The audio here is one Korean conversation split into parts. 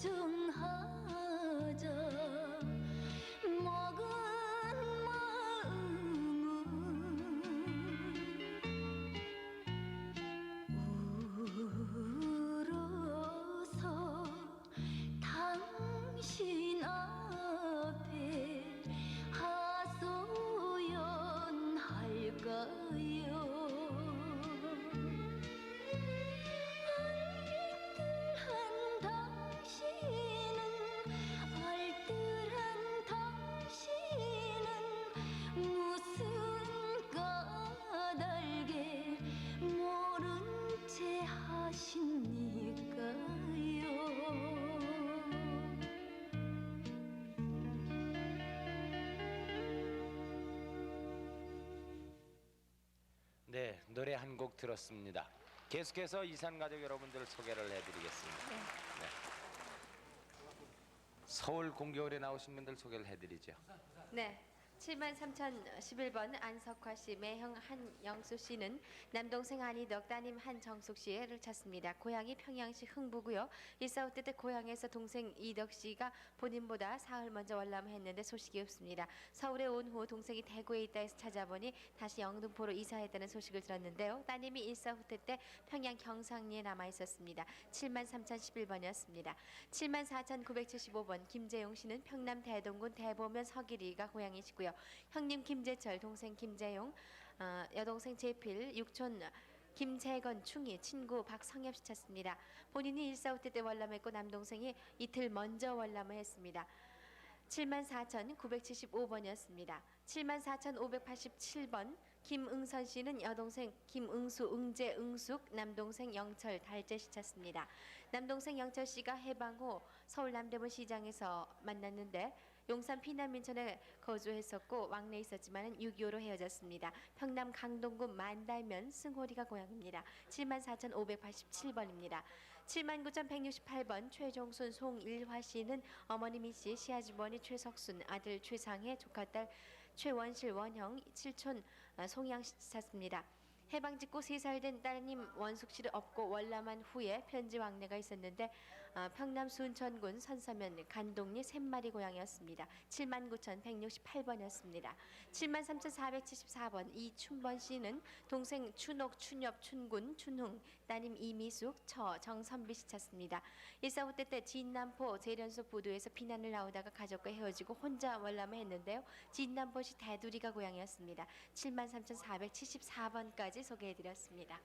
정하자 먹은 마음은 울어서 당신 앞에 하소연할까요? 알뜰한 당신은 무슨 까닭에 모른 채 하십니까요? 네, 노래 한 곡 들었습니다. 계속해서 이산가족 여러분들 소개를 해드리겠습니다. 네. 서울 공개홀에 나오신 분들 소개를 해드리죠. 네. 73,011번 안석화 씨, 매형 한영수 씨는 남동생 한이덕, 따님 한정숙 씨를 찾습니다. 고향이 평양시 흥부고요. 일사후퇴 때 고향에서 동생 이덕 씨가 본인보다 사흘 먼저 월남했는데 소식이 없습니다. 서울에 온 후 동생이 대구에 있다 해서 찾아보니 다시 영등포로 이사했다는 소식을 들었는데요. 따님이 일사후퇴 때 평양 경상리에 남아 있었습니다. 73,011번이었습니다. 74,975번 김재용 씨는 평남 대동군 대보면 서기리가 고향이시고요. 형님 김재철, 동생 김재용, 여동생 재필, 육촌 김재건, 충이, 친구 박성엽 씨 찾습니다. 본인이 일사후퇴 때 월남했고 남동생이 이틀 먼저 월남을 했습니다. 74,975번이었습니다. 74,587번 김응선 씨는 여동생 김응수, 응재, 응숙, 남동생 영철, 달재 씨 찾습니다. 남동생 영철 씨가 해방 후 서울 남대문 시장에서 만났는데 용산 피난민촌에 거주했었고 왕래에 있었지만 6.25로 헤어졌습니다. 평남 강동구 만달면 승호리가 고향입니다. 74,587번입니다. 79,168번 최종순, 송일화 씨는 어머니 씨, 시아주머니 최석순, 아들 최상해, 조카딸 최원실, 원형, 칠촌 송양 씨 찾습니다. 해방 직후 3살 된 따님 원숙 씨를 업고 월남한 후에 편지 왕래가 있었는데 평남 순천군 선서면 간동리 샘마리 고향이었습니다. 79,168번이었습니다. 73,474번 이춘번 씨는 동생 춘옥, 춘엽, 춘군, 춘흥, 따님 이미숙, 정선비 씨 찾습니다. 일사후퇴 때 진남포 재련소 부두에서 피난을 나오다가 가족과 헤어지고 혼자 월남을 했는데요. 진남포시 대두리가 고향이었습니다. 73,474번까지 소개해드렸습니다.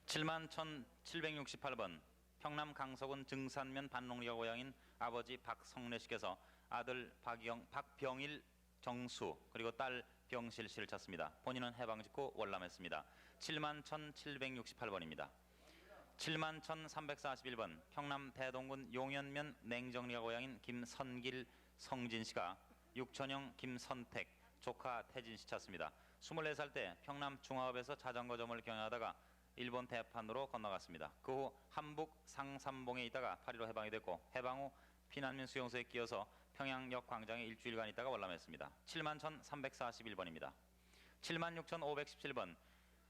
71,768번 평남 강서군 증산면 반롱리가 고향인 아버지 박성래 씨께서 아들 박병일, 정수 그리고 딸 병실 씨를 찾습니다. 본인은 해방 직후 월남했습니다. 71,768번입니다. 71,341번 평남 대동군 용현면 냉정리가 고향인 김선길, 성진 씨가 육천영, 김선택, 조카 태진 씨 찾습니다. 24살 때 평남 중화읍에서 자전거점을 경영하다가 일본 대판으로 건너갔습니다. 그 후 함북 상삼봉에 있다가 8.15 해방이 됐고 해방 후 피난민 수용소에 끼어서 평양역 광장에 일주일간 있다가 월남했습니다. 71,341번입니다. 76,517번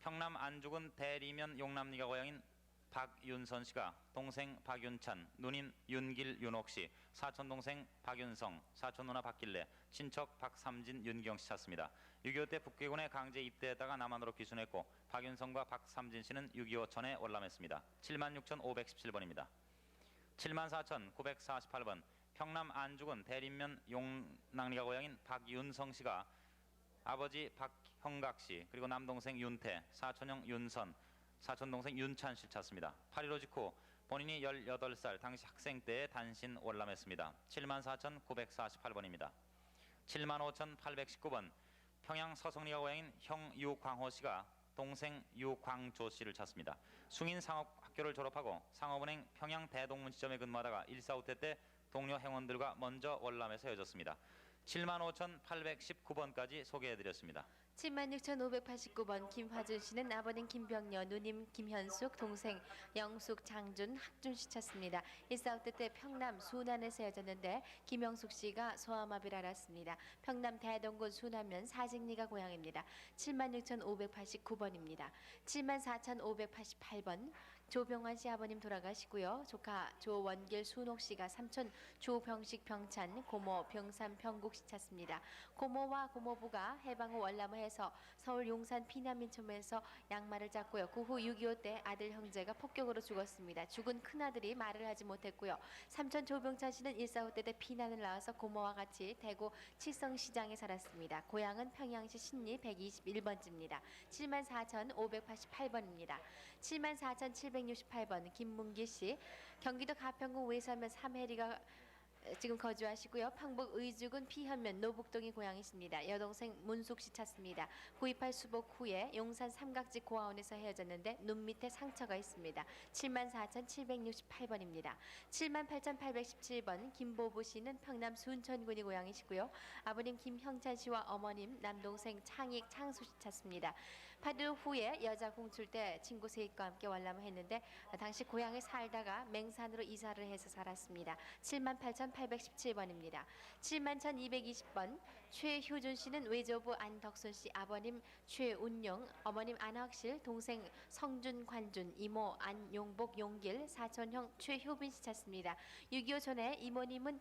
평남 안주군 대리면 용남리가 고향인 박윤선 씨가 동생 박윤찬, 누님 윤길, 윤옥 씨, 사촌 동생 박윤성, 사촌 누나 박길래, 친척 박삼진, 윤경 씨 찾습니다. 6.25 때 북괴군에 강제 입대했다가 남한으로 귀순했고 박윤성과 박삼진 씨는 6.25 전에 월남했습니다. 76,517번입니다. 74,948번 평남 안주군 대림면 용낭리가 고향인 박윤성 씨가 아버지 박형각 씨 그리고 남동생 윤태, 사촌형 윤선, 사촌동생 윤찬 씨 찾습니다. 8.15 직후 본인이 18살 당시 학생 때에 단신 월남했습니다. 74,948번입니다. 75,819번 평양 서성리가 고향인 형 유광호 씨가 동생 유광조 씨를 찾습니다. 숭인 상업학교를 졸업하고 상업은행 평양 대동문 지점에 근무하다가 일사후퇴 때 동료 행원들과 먼저 월남에서 헤어졌습니다. 75,819번까지 소개해드렸습니다. 76,589번 김화준 씨는 아버님 김병녀, 누님 김현숙, 동생 영숙, 장준, 학준 씨 찾습니다. 일사후퇴 때 평남 순안에서 헤어졌는데 김영숙 씨가 소아마비를 앓았습니다. 평남 대동군 순안면 사직리가 고향입니다. 76,589번입니다. 74,588번 조병환 씨 아버님 돌아가시고요. 조카 조원길 순옥 씨가 삼촌 조병식 병찬, 고모 병삼 병국 씨 찾습니다. 고모와 고모부가 해방 후 월남해서 서울 용산 피난민촌에서 양말을 짰고요. 그 후 6.25 때 아들 형제가 폭격으로 죽었습니다. 죽은 큰아들이 말을 하지 못했고요. 삼촌 조병찬 씨는 1.45 때 피난을 나와서 고모와 같이 대구 칠성시장에 살았습니다. 고향은 평양시 신리 121번지입니다. 74,588번입니다. 74,768번 김문기 씨, 경기도 가평군 외삼면 삼해리가 지금 거주하시고요. 평북 의주군 피현면 노북동이 고향이십니다. 여동생 문숙 씨 찾습니다. 9.28 수복 후에 용산 삼각지 고아원에서 헤어졌는데 눈 밑에 상처가 있습니다. 74,768번입니다. 78,817번 김보부 씨는 평남 순천군이 고향이시고요. 아버님 김형찬 씨와 어머님 남동생 창익 창수 씨 찾습니다. 8일 후에 여자 공출 때 친구 세입과 함께 월남을 했는데 당시 고향에 살다가 맹산으로 이사를 해서 살았습니다. 78,817번입니다. 71,220번 최효준 씨는 외조부 안덕순 씨, 아버님 최운용, 어머님 안학실, 동생 성준 관준, 이모 안용복 용길, 사촌형 최효빈 씨 찾습니다. 6.25 전에 이모님은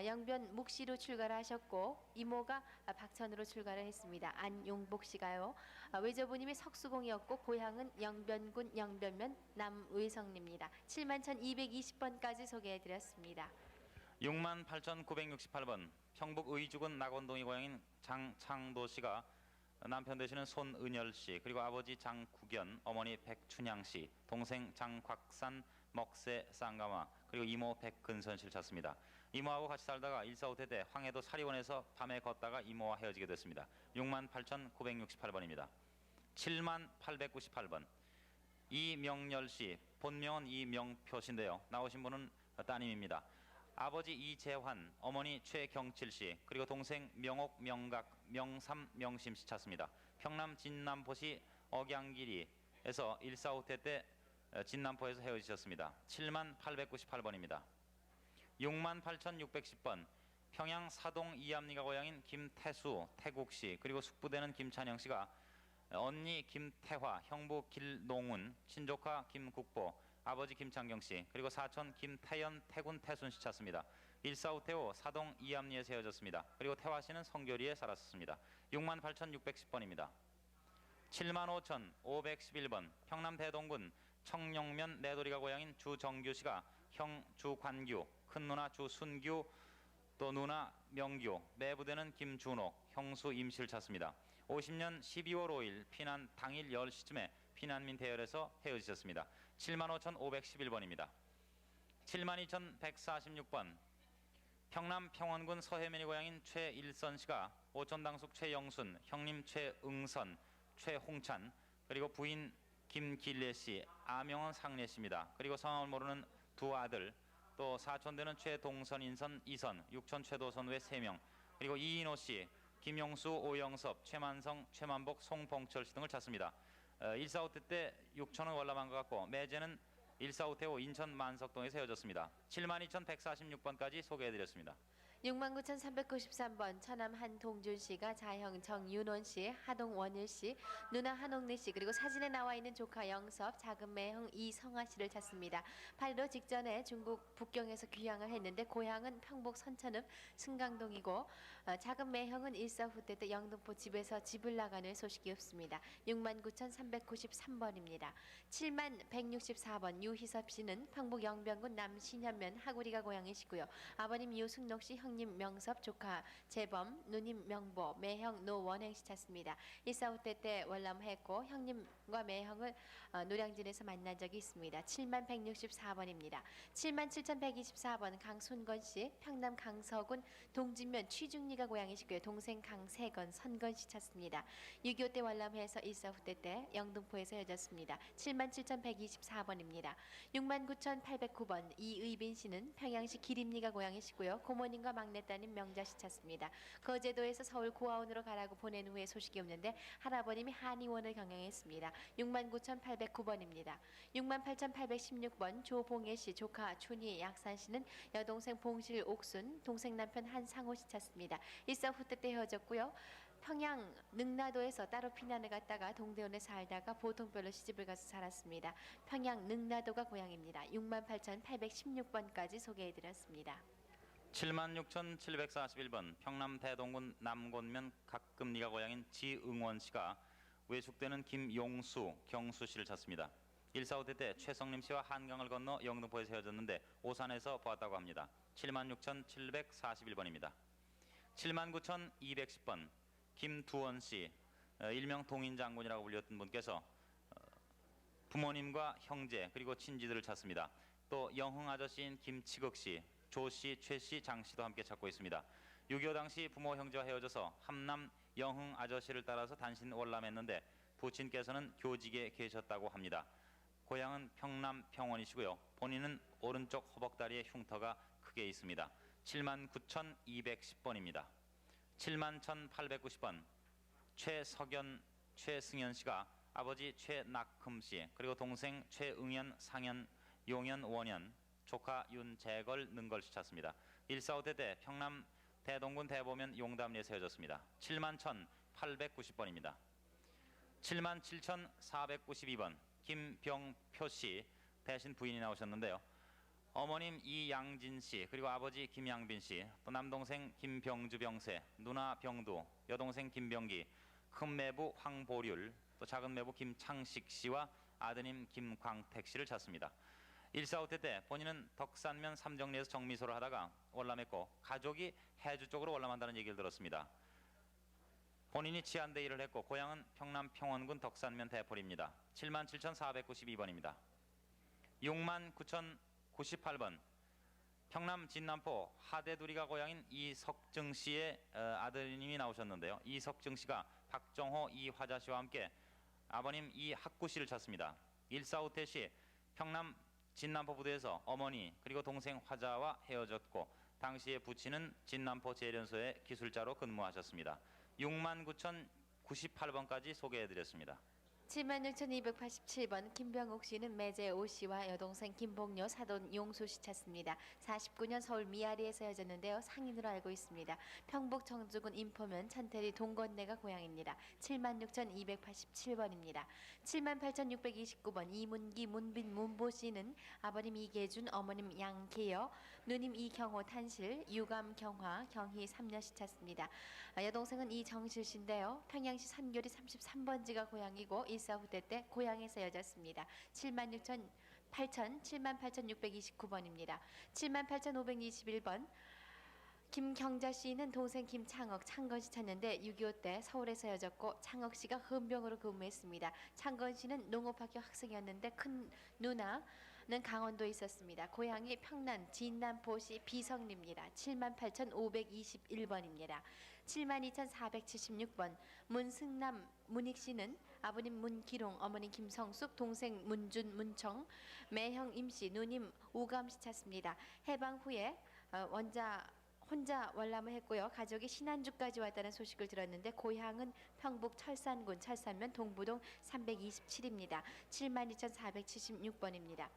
영변 묵시로 출가를 하셨고 이모가 박천으로 출가를 했습니다. 안용복 씨가요. 외조부님이 석수공이었고 고향은 영변군 영변면 남의성입니다. 71,220번까지 소개해드렸습니다. 68,968번 평북 의주군 낙원동이 고향인 장창도 씨가 남편 되시는 손은열 씨, 그리고 아버지 장국연, 어머니 백춘향 씨, 동생 장곽산 먹새 쌍가마, 그리고 이모 백근선 씨를 찾습니다. 이모하고 같이 살다가 1.45 때 황해도 사리원에서 밤에 걷다가 이모와 헤어지게 됐습니다. 68,968번입니다. 78,898번 이명열 씨, 본명은 이명표 씨인데요. 나오신 분은 따님입니다. 아버지 이재환, 어머니 최경칠 씨, 그리고 동생 명옥, 명각, 명삼, 명심 씨 찾습니다. 평남 진남포시 억양길이에서 1.45 때 진남포에서 헤어지셨습니다. 78,898번입니다. 68,610번 평양 사동 이암리가 고향인 김태수, 태국 씨, 그리고 숙부되는 김찬영 씨가 언니 김태화, 형부 길농운, 친조카 김국보, 아버지 김창경 씨, 그리고 사촌 김태연, 태군, 태순 씨 찾습니다. 1.45 태후 사동 이암리에서 헤어졌습니다. 그리고 태화 씨는 성교리에 살았습니다. 68,610번입니다. 75,511번 평남 대동군 청룡면 내도리가 고향인 주정규 씨가 형 주관규, 큰 누나 주순규, 또 누나 명규, 매부되는 김준옥, 형수 임씨를 찾습니다. 50년 12월 5일 피난 당일 10시쯤에 피난민 대열에서 헤어지셨습니다. 75,511번입니다. 72,146번 평남 평원군 서해면이 고향인 최일선 씨가 오촌당숙 최영순, 형님 최응선, 최홍찬, 그리고 부인 김길례 씨, 아명은 상례 씨입니다. 그리고 성함을 모르는 두 아들, 또 사촌되는 최동선, 인선, 이선, 육촌 최도선 외 3명, 그리고 이인호 씨, 김용수, 오영섭, 최만성, 최만복, 송봉철 씨 등을 찾습니다. 1.45 때 육촌은 월남한 것 같고 매제는 1.45 태후 인천 만석동에서 헤어졌습니다. 72,146번까지 소개해드렸습니다. 69,393번 처남 한동준 씨가 자형 정윤원 씨, 하동 원일 씨, 누나 한옥래 씨, 그리고 사진에 나와 있는 조카 영섭, 작은 매형 이성아 씨를 찾습니다. 8.15 직전에 중국 북경에서 귀향을 했는데 고향은 평북 선천읍 승강동이고 작은 매형은 1.45 때 영등포 집에서 집을 나가는 소식이 없습니다. 69,393번입니다. 70,164번 유희섭 씨는 평북 영변군 남신현면 하구리가 고향이시고요. 아버님 유승록 씨, 형님 명섭, 조카 재범, 누님 명보, 매형 노원행 씨 찾습니다. 1.45 때 월남했고 형님과 매형을 노량진에서 만난 적이 있습니다. 71,164번입니다. 77,124번 강순건 씨, 평남 강서군 동진면 취중리가 고향이시고요. 동생 강세건, 선건 씨 찾습니다. 6.25 때 월남해서 1.45 때 영등포에서 헤어졌습니다. 77,124번입니다. 69,809번 이의빈 씨는 평양시 기림리가 고향이시고요. 고모님과 막내따님 명자 씨 찾습니다. 거제도에서 서울 고아원으로 가라고 보낸 후에 소식이 없는데 할아버님이 한의원을 경영했습니다. 69,809번입니다. 68,816번 조봉예 씨, 조카 춘희 약산 씨는 여동생 봉실 옥순, 동생 남편 한상호 씨 찾습니다. 1.45 때 헤어졌고요. 평양 능라도에서 따로 피난을 갔다가 동대원에 살다가 보통별로 시집을 가서 살았습니다. 평양 능라도가 고향입니다. 68,816번까지 소개해드렸습니다. 76,741번 평남 대동군 남곤면 각금리가 고향인 지응원 씨가 외숙되는 김용수, 경수 씨를 찾습니다. 145대 때 최성림 씨와 한강을 건너 영등포에서 헤어졌는데 오산에서 보았다고 합니다. 76,741번입니다. 79,210번 김두원 씨, 일명 동인장군이라고 불렸던 분께서 부모님과 형제 그리고 친지들을 찾습니다. 또 영흥 아저씨인 김치극 씨, 조 씨, 최 씨, 장 씨도 함께 찾고 있습니다. 6.25 당시 부모 형제와 헤어져서 함남 영흥 아저씨를 따라서 단신 월남했는데 부친께서는 교직에 계셨다고 합니다. 고향은 평남 평원이시고요. 본인은 오른쪽 허벅다리에 흉터가 크게 있습니다. 79,210번입니다. 71,890번 최석연, 최승현 씨가 아버지 최낙흠 씨 그리고 동생 최응연, 상현, 용연, 원현, 조카 윤재걸, 능걸 씨 찾습니다. 145대 때 평남 대동군 대보면 용담리에서 헤어졌습니다. 71,890번입니다. 77,492번 김병표 씨 대신 부인이 나오셨는데요. 어머님 이양진 씨 그리고 아버지 김양빈 씨, 또 남동생 김병주 병세, 누나 병두, 여동생 김병기, 큰매부 황보률, 또 작은매부 김창식 씨와 아드님 김광택 씨를 찾습니다. 145대 때 본인은 덕산면 삼정리에서 정미소를 하다가 월남했고 가족이 해주 쪽으로 월남한다는 얘기를 들었습니다. 본인이 치안대 일을 했고 고향은 평남 평원군 덕산면 대포리입니다. 77,492번입니다. 69,098번 평남 진남포 하대두리가 고향인 이석증 씨의 아드님이 나오셨는데요. 이석증 씨가 박정호, 이화자 씨와 함께 아버님 이학구 씨를 찾습니다. 145태 시 평남 진남포 부두에서 어머니 그리고 동생 화자와 헤어졌고 당시에 부친은 진남포 재련소의 기술자로 근무하셨습니다. 69,098번까지 소개해드렸습니다. 76,287번 김병옥 씨는 매제 오 씨와 여동생 김복녀, 사돈 용수 씨 찾습니다. 49년 서울 미아리에서 헤어졌는데요. 상인으로 알고 있습니다. 평북 청주군 인포면 천태리 동건네가 고향입니다. 76,287번입니다. 78,629번 이문기, 문빈, 문보 씨는 아버님 이계준, 어머님 양계여, 누님 이경호, 탄실, 유감, 경화, 경희 3년 씨 찾습니다. 여동생은 이정실 씨인데요. 평양시 산교리 33번지가 고향이고 145대 때 고향에서 헤어졌습니다. 78,629번입니다. 78,521번 김경자 씨는 동생 김창억, 창건 씨 찾는데 6.25 때 서울에서 헤어졌고 창억 씨가 헌병으로 근무했습니다. 창건 씨는 농업학교 학생이었는데 큰 누나는 강원도에 있었습니다. 고향이 평남 진남포시 비성리입니다. 78,521번입니다. 72,476번 문승남, 문익 씨는 아버님 문기롱, 어머님 김성숙, 동생 문준, 문청, 매형 임씨, 누님 오감 씨 찾습니다. 해방 후에 혼자 월남을 했고요. 가족이 신안주까지 왔다는 소식을 들었는데 고향은 평북 철산군 철산면 동부동 327입니다. 72,476번입니다.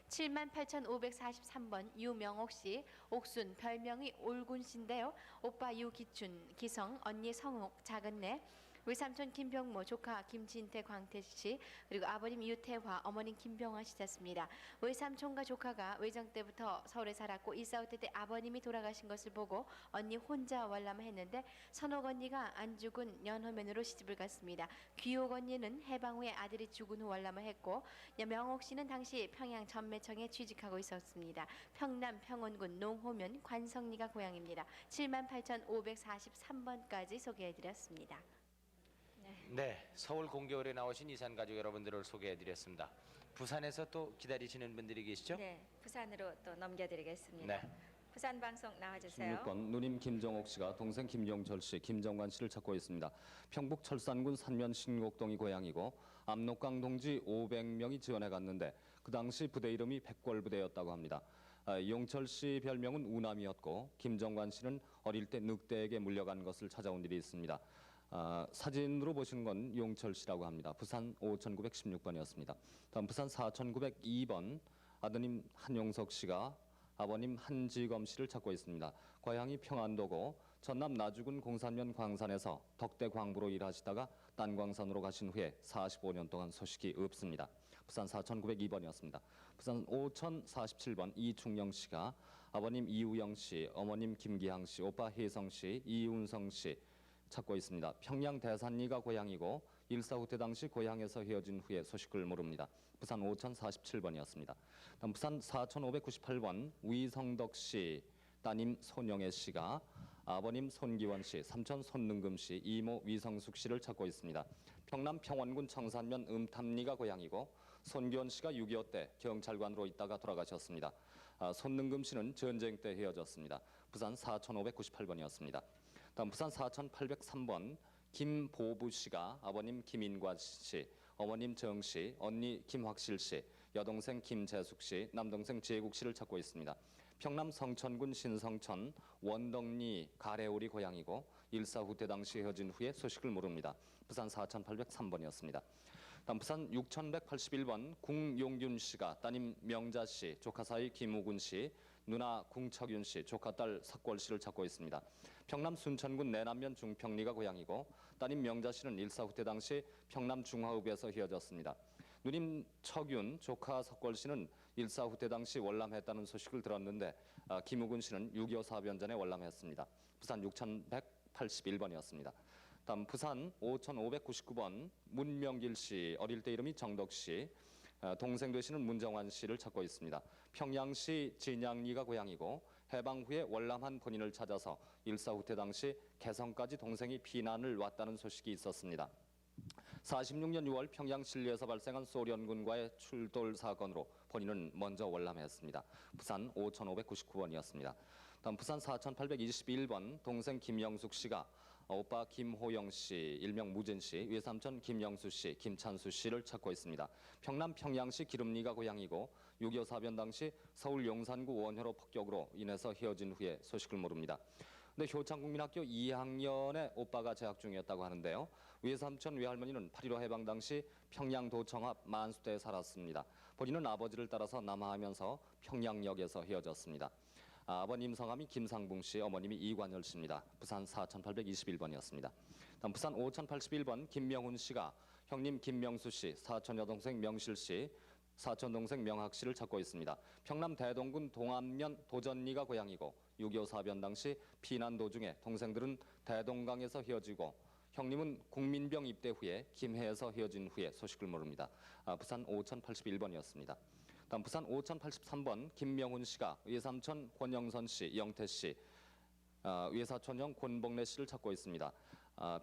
78,543번 유명옥 씨, 옥순, 별명이 올군 씨인데요. 오빠 유기춘, 기성, 언니 성옥, 작은내, 외삼촌 김병모, 조카 김진태, 광태 씨, 그리고 아버님 유태화, 어머님 김병화 씨 찾습니다. 외삼촌과 조카가 외정 때부터 서울에 살았고 145때 때 아버님이 돌아가신 것을 보고 언니 혼자 월남을 했는데 선옥 언니가 안 죽은 연호면으로 시집을 갔습니다. 귀옥 언니는 해방 후에 아들이 죽은 후 월남을 했고 명옥 씨는 당시 평양 전매청에 취직하고 있었습니다. 평남 평원군 농호면 관성리가 고향입니다. 78,543번까지 소개해드렸습니다. 네, 서울 공개홀에 나오신 이산 가족 여러분들을 소개해드렸습니다. 부산에서 또 기다리시는 분들이 계시죠? 네, 부산으로 또 넘겨드리겠습니다. 네. 부산 방송 나와주세요. 16번 누님 김정옥 씨가 동생 김용철 씨, 김정관 씨를 찾고 있습니다. 평북 철산군 산면 신곡동이 고향이고 압록강 동지 500명이 지원해 갔는데 그 당시 부대 이름이 백골부대였다고 합니다. 용철 씨 별명은 우남이었고 김정관 씨는 어릴 때 늑대에게 물려간 것을 찾아온 일이 있습니다. 사진으로 보시는 건 용철 씨라고 합니다. 부산 5,916번이었습니다. 다음 부산 4,902번 아드님 한용석 씨가 아버님 한지검 씨를 찾고 있습니다. 고향이 평안도고 전남 나주군 공산면 광산에서 덕대 광부로 일하시다가 딴광산으로 가신 후에 45년 동안 소식이 없습니다. 부산 4902번이었습니다. 부산 5047번 이충영 씨가 아버님 이우영 씨, 어머님 김기향 씨, 오빠 혜성 씨, 이운성 씨 찾고 있습니다. 평양 대산리가 고향이고 일사후 때 당시 고향에서 헤어진 후에 소식을 모릅니다. 부산 5047번이었습니다. 다음 부산 4598번 위성덕 씨, 따님 손영애 씨가 아버님 손기원 씨, 삼촌 손능금 씨, 이모 위성숙 씨를 찾고 있습니다. 평남 평원군 청산면 음탐리가 고향이고 손기원 씨가 6.25 때 경찰관으로 있다가 돌아가셨습니다. 손능금 씨는 전쟁 때 헤어졌습니다. 부산 4598번이었습니다. 다음 부산 4803번 김보부 씨가 아버님 김인관 씨, 어머님 정 씨, 언니 김확실 씨, 여동생 김재숙 씨, 남동생 재국 씨를 찾고 있습니다. 평남 성천군 신성천 원덕리 가래오리 고향이고 일사후 때 당시 헤어진 후에 소식을 모릅니다. 부산 4803번이었습니다. 다음 부산 6181번 궁용균 씨가 따님 명자 씨, 조카 사이 김우군 씨, 누나 궁척윤 씨, 조카 딸 석골 씨를 찾고 있습니다. 평남 순천군 내남면 중평리가 고향이고 따님 명자 씨는 일사후 때 당시 평남 중화읍에서 헤어졌습니다. 누님 척윤, 조카 석골 씨는 일사후 때 당시 월남했다는 소식을 들었는데 김우근 씨는 6.25 사변 전에 월남했습니다. 부산 6181번이었습니다. 다음 부산 5599번 문명길 씨, 어릴 때 이름이 정덕 씨, 동생 되시는 문정환 씨를 찾고 있습니다. 평양시 진양리가 고향이고 해방 후에 월남한 본인을 찾아서 일사후 때 당시 개성까지 동생이 피난을 왔다는 소식이 있었습니다. 46년 6월 평양 신리에서 발생한 소련군과의 출돌 사건으로 본인은 먼저 월남했습니다. 부산 5599번이었습니다. 다음 부산 4821번 동생 김영숙 씨가 오빠 김호영 씨, 일명 무진 씨, 외삼촌 김영수 씨, 김찬수 씨를 찾고 있습니다. 평남 평양시 기름리가 고향이고 6.25 사변 당시 서울 용산구 원효로 폭격으로 인해서 헤어진 후에 소식을 모릅니다. 근데 효창국민학교 2학년에 오빠가 재학 중이었다고 하는데요. 외삼촌 외할머니는 8.15 해방 당시 평양도청 앞 만수대에 살았습니다. 본인은 아버지를 따라서 남하하면서 평양역에서 헤어졌습니다. 아버님 성함이 김상붕 씨, 어머님이 이관열 씨입니다. 부산 4821번이었습니다. 다음 부산 5081번 김명훈 씨가 형님 김명수 씨, 사촌 여동생 명실 씨, 사촌 동생 명학 씨를 찾고 있습니다. 평남 대동군 동안면 도전리가 고향이고 6.25 사변 당시 피난 도중에 동생들은 대동강에서 헤어지고 형님은 국민병 입대 후에 김해에서 헤어진 후에 소식을 모릅니다. 부산 5081번이었습니다. 다음 부산 5083번 김명훈 씨가 외삼촌 권영선 씨, 영태 씨, 외사촌형 권복래 씨를 찾고 있습니다.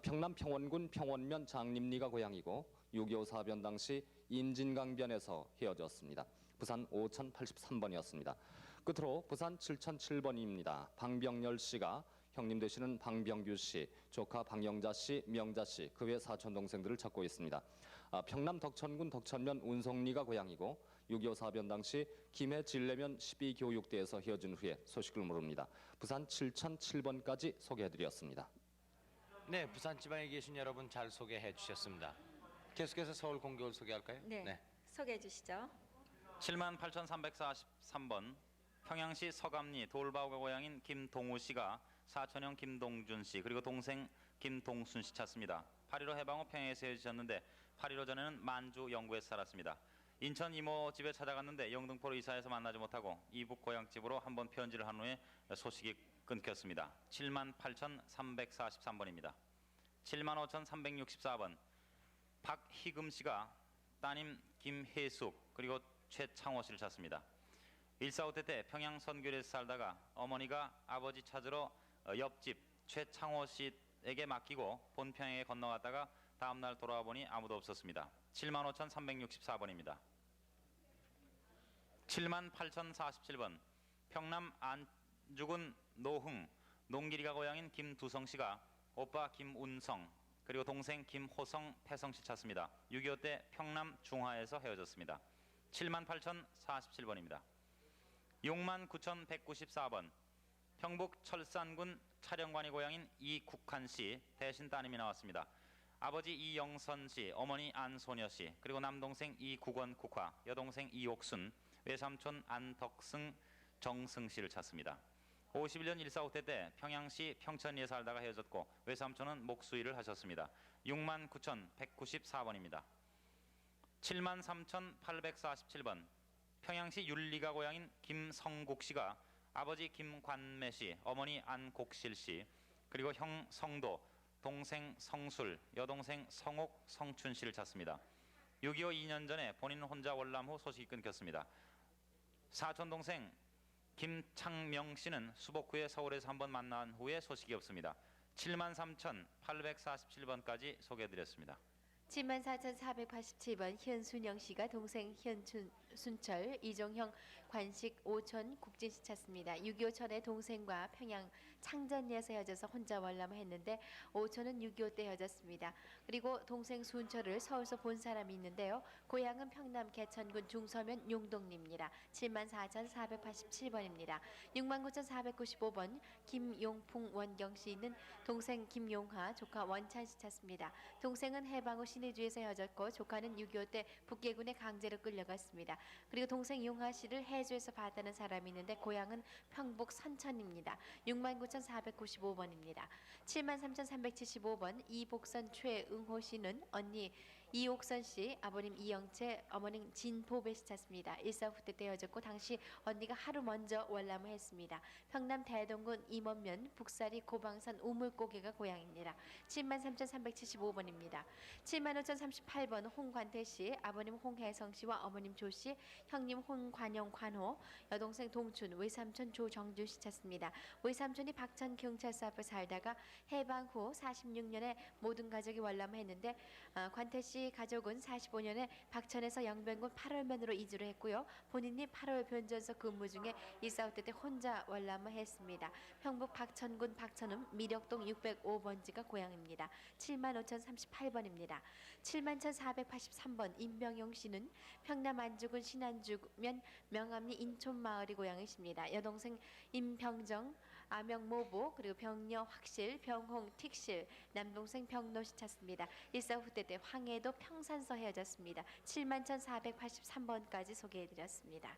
평남 평원군 평원면 장림리가 고향이고 6.25 사변 당시 인진강변에서 헤어졌습니다. 부산 5083번이었습니다. 끝으로 부산 7007번입니다. 방병열 씨가 형님 되시는 방병규 씨, 조카 방영자 씨, 명자 씨, 그 외 사촌 동생들을 찾고 있습니다. 평남 덕천군 덕천면 운송리가 고향이고 6.25 사변 당시 김해 진례면 12교육대에서 헤어진 후에 소식을 모릅니다. 부산 7007번까지 소개해드렸습니다. 네, 부산 지방에 계신 여러분 잘 소개해 주셨습니다. 계속해서 서울 공교를 소개할까요? 네. 소개해 주시죠. 78,343번 평양시 서감리 돌바오가 고향인 김동우 씨가 사촌형 김동준 씨 그리고 동생 김동순 씨 찾습니다. 8.15 해방 후 평양에서 헤어지셨는데 8.15 전에는 만주 영구에서 살았습니다. 인천 이모 집에 찾아갔는데 영등포로 이사해서 만나지 못하고 이북 고향집으로 한번 편지를 한 후에 소식이 끊겼습니다. 78,343번입니다. 75,364번 박희금 씨가 따님 김혜숙 그리고 최창호 씨를 찾습니다. 1.45 때 평양 선교에서 살다가 어머니가 아버지 찾으러 옆집 최창호 씨에게 맡기고 본평양에 건너갔다가 다음날 돌아와 보니 아무도 없었습니다. 75,364번입니다. 78,047번 평남 안주군 노흥 농길이가 고향인 김두성 씨가 오빠 김운성 그리고 동생 김호성 태성 씨 찾습니다. 6.25 때 평남 중화에서 헤어졌습니다. 78,047번입니다. 69,194번 경북 철산군 차령관이 고향인 이국한 씨 대신 따님이 나왔습니다. 아버지 이영선 씨, 어머니 안소녀 씨, 그리고 남동생 이국원 국화, 여동생 이옥순, 외삼촌 안덕승, 정승 씨를 찾습니다. 51년 145대 때 평양시 평천리에 살다가 헤어졌고 외삼촌은 목수일을 하셨습니다. 69,194번입니다. 73,847번 평양시 율리가 고향인 김성국 씨가 아버지 김관매 씨, 어머니 안곡실 씨, 그리고 형 성도, 동생 성술, 여동생 성옥, 성춘 씨를 찾습니다. 6.25 2년 전에 본인 혼자 월남 후 소식이 끊겼습니다. 사촌 동생 김창명 씨는 수복 후에 서울에서 한번 만난 후에 소식이 없습니다. 73,847번까지 소개해드렸습니다. 74,487번 현순영 씨가 동생 현순철, 이종형, 관식, 오촌, 국진 씨 찾습니다. 6.25 전에 동생과 평양 창전리에서 헤어져서 혼자 월남을 했는데 오촌은 6.25 때 헤어졌습니다. 그리고 동생 순철을 서울서 본 사람이 있는데요. 고향은 평남 개천군 중서면 용동리입니다. 74,487번입니다. 69,495번 김용풍 원경 씨는 동생 김용하, 조카 원찬 씨 찾습니다. 동생은 해방 후 신의주에서 헤어졌고 조카는 6.25 때 북계군에 강제로 끌려갔습니다. 그리고 동생 용하 씨를 해주에서 봤다는 사람이 있는데 고향은 평북 선천입니다. 69,495번입니다. 73,375번 이복선 최응호 씨는 언니 이옥선 씨, 아버님 이영채, 어머님 진보배 씨 찾습니다. 1.45 때 헤어졌고 당시 언니가 하루 먼저 월남을 했습니다. 평남 대동군 임원면 북사리 고방산 우물고개가 고향입니다. 73,375번입니다. 75,038번 홍관태 씨, 아버님 홍혜성 씨와 어머님 조 씨, 형님 홍관영 관호, 여동생 동춘, 외삼촌 조정주 씨 찾습니다. 외삼촌이 박천 경찰서 앞에 살다가 해방 후 46년에 모든 가족이 월남을 했는데 관태 씨 가족은 45년에 박천에서 영변군 8월면으로 이주를 했고요. 본인이 8월 변전소 근무 중에 1.45 때 혼자 월남을 했습니다. 평북 박천군 박천읍 미력동 605번지가 고향입니다. 75,038번입니다. 71,483번 임병용 씨는 평남 안주군 신안주면 명암리 인촌마을이 고향이십니다. 여동생 임병정, 아명모보, 그리고 병녀 확실, 병홍 틱실, 남동생 병노 씨 찾습니다. 1.45 때 황해도 평산서 헤어졌습니다. 71,483번까지 소개해드렸습니다.